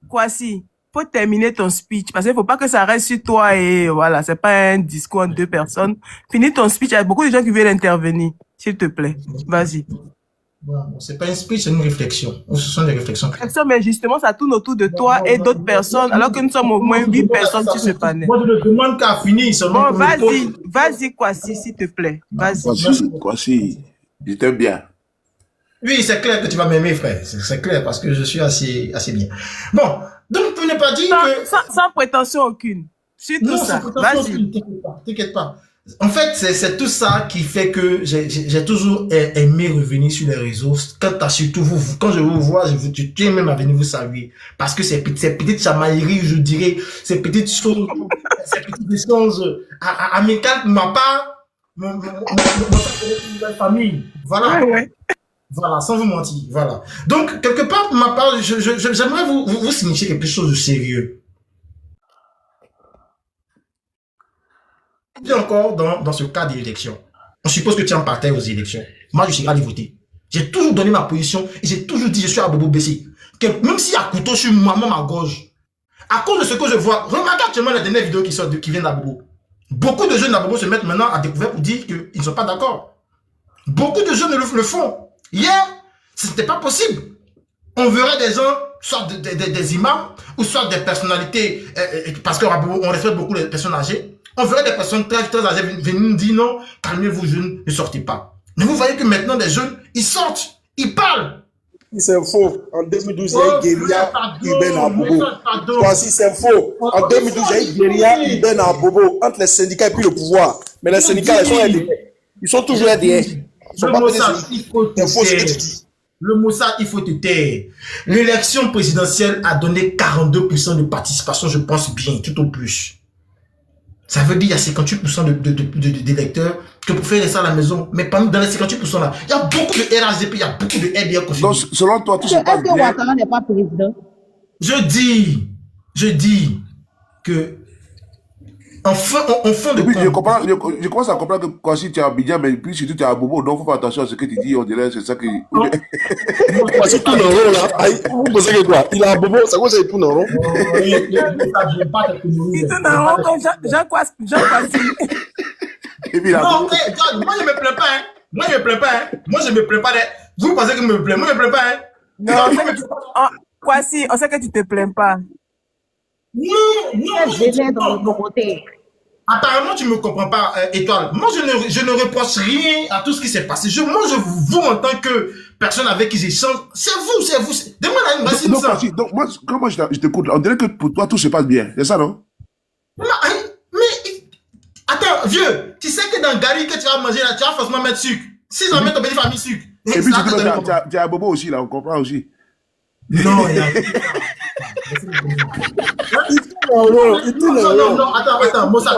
Kwasi, faut terminer ton speech parce qu'il faut pas que ça reste sur toi et voilà, c'est pas un discours en 2 personnes. Finis ton speech, il y a beaucoup de gens qui veulent intervenir. S'il te plaît, vas-y. Bon, c'est pas un speech, c'est une réflexion. Ce sont des réflexions. Mais justement, ça tourne autour de toi et d'autres personnes, alors que nous sommes au moins 8 personnes sur ce panel. Moi, je ne demande qu'à finir seulement. Bon, vas-y, Kwasi, s'il te plaît. Vas-y. Kwasi, je t'aime bien. Oui, c'est clair que tu vas m'aimer, frère. C'est clair parce que je suis assez bien. Bon, donc pour ne pas dire que... Sans prétention aucune. Sur tout ça, vas-y. T'inquiète pas. En fait, c'est tout ça qui fait que j'ai toujours aimé revenir sur les réseaux. Quand surtout vous, quand je vous vois, tu es même à venir vous saluer. Parce que ces petites chamailleries, je dirais, ces petites choses, ces petites échanges amicales, ma part, mon famille. Voilà. Ouais. Voilà, sans vous mentir. Voilà. Donc, quelque part, pour ma part, j'aimerais vous signifier quelque chose de sérieux. Et encore dans ce cas d'élection. On suppose que tu es en partais aux élections. Moi, je suis allé voter. J'ai toujours donné ma position et j'ai toujours dit je suis à Bobo Bessie. Même s'il y a un couteau sur moi, même à gauche, à cause de ce que je vois, remarquez actuellement les dernières vidéos qui viennent d'Abobo. Beaucoup de jeunes d'Abobo se mettent maintenant à découvert pour dire qu'ils ne sont pas d'accord. Beaucoup de jeunes le font. Hier, ce n'était pas possible. On verrait des gens, soit des imams, ou soit des personnalités, parce qu'on respecte beaucoup les personnes âgées. On verrait des personnes très âgées venir nous dire non, calmez-vous jeunes, ne sortez pas. Mais vous voyez que maintenant des jeunes, ils sortent, ils parlent. C'est faux. En 2012, il y a eu guérilla urbaine à Bobo. Voici, c'est faux. En 2012, il y a eu guérilla urbaine à Bobo entre les syndicats et puis le pouvoir. Mais les syndicats, ils sont toujours derrière. Le Mossad, il faut te taire. Le Mossad, il faut te taire. L'élection présidentielle a donné 42% de participation, je pense bien, tout au plus. Ça veut dire qu'il y a 58% d'électeurs que pour faire ça à la maison. Mais parmi dans les 58% là, il y a beaucoup de RHDP, il y a beaucoup de RDR. Donc, selon toi, tout se passe bien. Est-ce que Ouattara n'est pas président? Je dis que en fin de compte. Je commence à comprendre que quand si tu es à Abidjan, mais puis surtout tu es à Bobo, donc il faut faire attention à ce que tu dis, on dirait c'est ça qui... Voici tout le rond là. Vous pensez que quoi? Il est à Bobo, ça cause il tourne en rond. Il tourne en rond comme Jean Kwasi. Non, moi je me plains pas. Moi je me plains pas. Vous pensez que je me plains? Moi je me plains pas. Non, Kwasi, on sait que tu te plains pas. Non. Apparemment, tu ne me comprends pas, Étoile. Moi, je ne reproche rien à tout ce qui s'est passé. Vous, en tant que personne avec qui j'échange, c'est vous. Demande à une donc, moi, quand moi je t'écoute, on dirait que pour toi, tout se passe bien. C'est ça, non? Mais, attends, vieux, tu sais que dans Gary que tu vas manger, là, tu vas forcément mettre sucre. Si j'en mets ton petit famille sucre. Et puis, tu as Bobo aussi, là, on comprend aussi. Non, il y a... Non, attends, Mossad,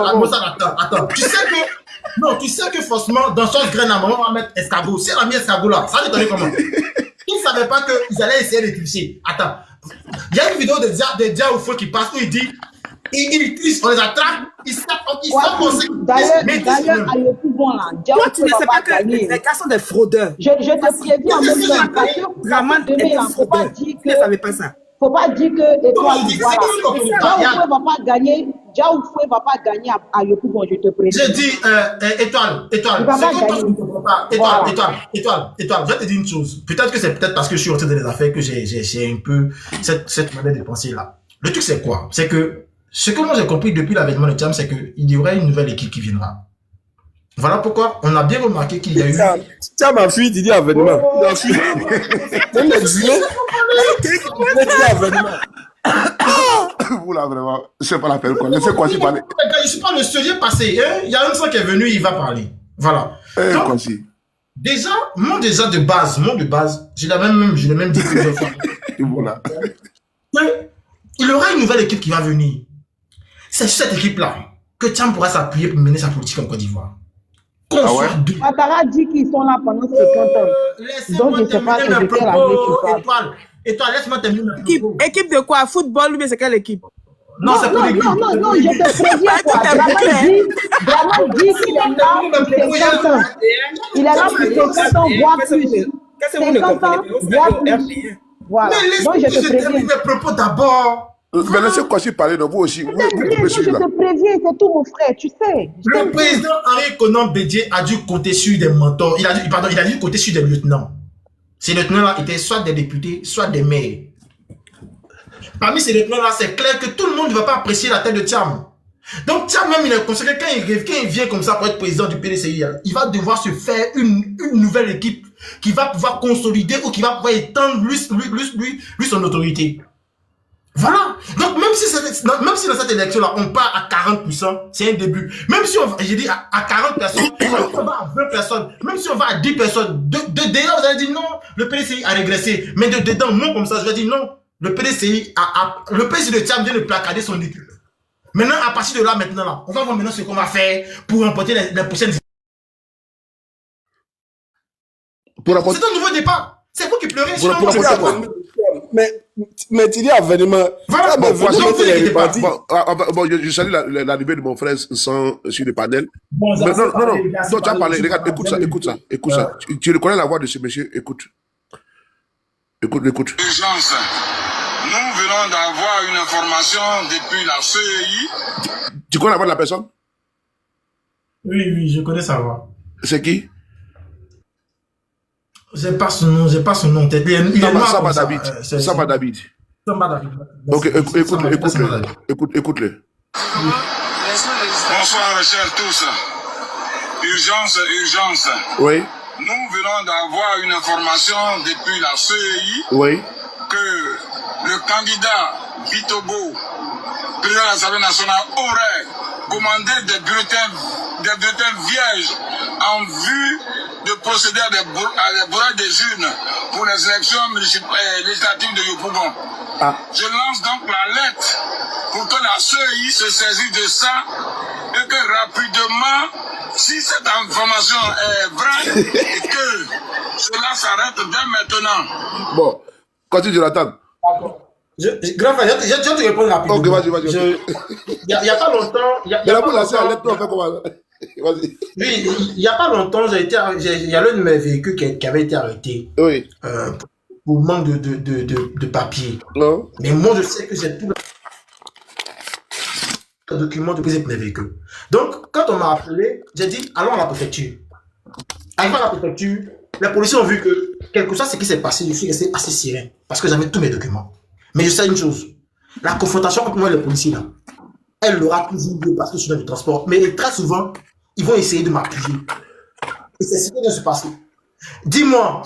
attends. Tu sais que forcément, dans chaque graine à maman, on va mettre escargot. Si elle a mis escargot là, ça déconne comment? Ils ne savaient pas qu'ils allaient essayer de tricher. Attends. Il y a une vidéo de Dia Oufo qui passe où il dit, ils trichent, on les attrape, ils savent D'ailleurs, à Yopougon là, Dia Oufo va pas gagner. Les gars sont des fraudeurs. Je te préviens en même temps, parce que Raman est un fraudeur. Vous ne savez pas ça. Faut pas dire que Étoile, Dia va pas gagner. Dia Oufo va pas gagner à Yopougon, je te préviens. J'ai dit, Étoile, c'est que toi, tu ne comprends pas. Étoile, je vais te dire une chose. Peut-être que c'est parce que je suis rentré dans les affaires que j'ai un peu cette manière de penser là. Le truc, c'est quoi? C'est que ce que moi j'ai compris depuis l'avènement de Thiam, c'est qu'il y aurait une nouvelle équipe qui viendra. Voilà pourquoi on a bien remarqué qu'il y a eu... Thiam a fui, il dit avènement. Il a fui. Même l'exilé, il dit avènement. Vous là, vraiment, c'est pas la peine quoi. Laissez Kwasi parler. Je suis pas le sujet passé. Hein? Il y a un sang qui est venu, il va parler. Voilà. Donc, déjà, moi déjà de base, je l'ai même dit plusieurs fois. Voilà. Il y aura une nouvelle équipe qui va venir. C'est cette équipe-là que Thiam pourra s'appuyer pour mener sa politique en Côte d'Ivoire. Ouattara dit qu'ils sont là pendant 50 ans. Donc, je ne sais pas de quelle année tu parles. Étoile, laisse-moi terminer. Équipe de quoi? Football ou bien c'est quelle équipe? Non, c'est pour les non, je te préviens quoi. Draman dit qu'il est là pour 50 ans. Il est là pour 50 ans, voire plus. 50 ans, voire plus. Voilà. Donc je te préviens. Mes propos d'abord. Mais laissez Kwasi parler, non, vous aussi. Vous pouvez suivre là. Je te préviens, c'est tout mon frère, tu sais. Le président Henri Konan Bédié a dû compter sur des mentors. Il a dû compter sur des lieutenants. Ces lieutenants-là étaient soit des députés, soit des maires. Parmi ces lieutenants-là, c'est clair que tout le monde ne va pas apprécier la tête de Thiam. Donc Thiam même, il est consacré, quand il vient comme ça pour être président du PDCI, il va devoir se faire une nouvelle équipe qui va pouvoir consolider ou qui va pouvoir étendre lui son autorité. Voilà. Donc même si dans cette élection-là, on part à 40%, c'est un début. Même si j'ai dit à 40 personnes, même si on va à 20 personnes, même si on va à 10 personnes, déjà vous allez dire non, le PDCI a régressé. Mais dedans, non, comme ça, je vais dire non. Le PDCI de Thiam vient de placarder son équipe. Maintenant, à partir de là, on va voir maintenant ce qu'on va faire pour remporter les prochaines. C'est un nouveau départ. C'est vous qui pleurez. Mais tu dis avènement. Voilà, je salue l'arrivée de mon frère sur le panel. Non, tu as parlé. Regarde, écoute ça. Tu reconnais la voix de ce monsieur. Écoute. Urgence. Nous venons d'avoir une information depuis la CEI. Tu connais la voix de la personne? Oui, je connais sa voix. C'est qui? J'ai pas son nom en tête. Samba David. Samba David. Ok, écoute-le. Bonsoir, chers tous. Urgence. Oui. Nous venons d'avoir une information depuis la CEI. Oui. Que le candidat Bitobo, président de l'Assemblée nationale, aurait commandé des bulletins vierges en vue de procéder à des bourrages des urnes pour les élections législatives de Yopougon. Je lance donc la lettre pour que la CEI se saisisse de ça et que rapidement, si cette information est vraie, et que cela s'arrête dès maintenant. Bon, continue, Jonathan. D'accord. Je te réponds rapidement. Ok, vas-y. Il n'y a pas longtemps. Mais la boule, c'est la lettre, on fait comment? Vas-y. Oui, il n'y a pas longtemps, il y a l'un de mes véhicules qui avait été arrêté. Oui. Pour manque de papier. Non. Mais moi, je sais que c'est tout le document de mes véhicules. Donc, quand on m'a appelé, j'ai dit, allons à la préfecture. Arrivé à la préfecture, les policiers ont vu que quelque chose, ce qui s'est passé, je suis resté assez serein parce que j'avais tous mes documents. Mais je sais une chose, la confrontation entre moi et les policiers, là, elle aura toujours lieu parce que je suis dans le transport. Mais très souvent, ils vont essayer de m'appuyer. Et c'est ce qui vient de se passer. Dis-moi,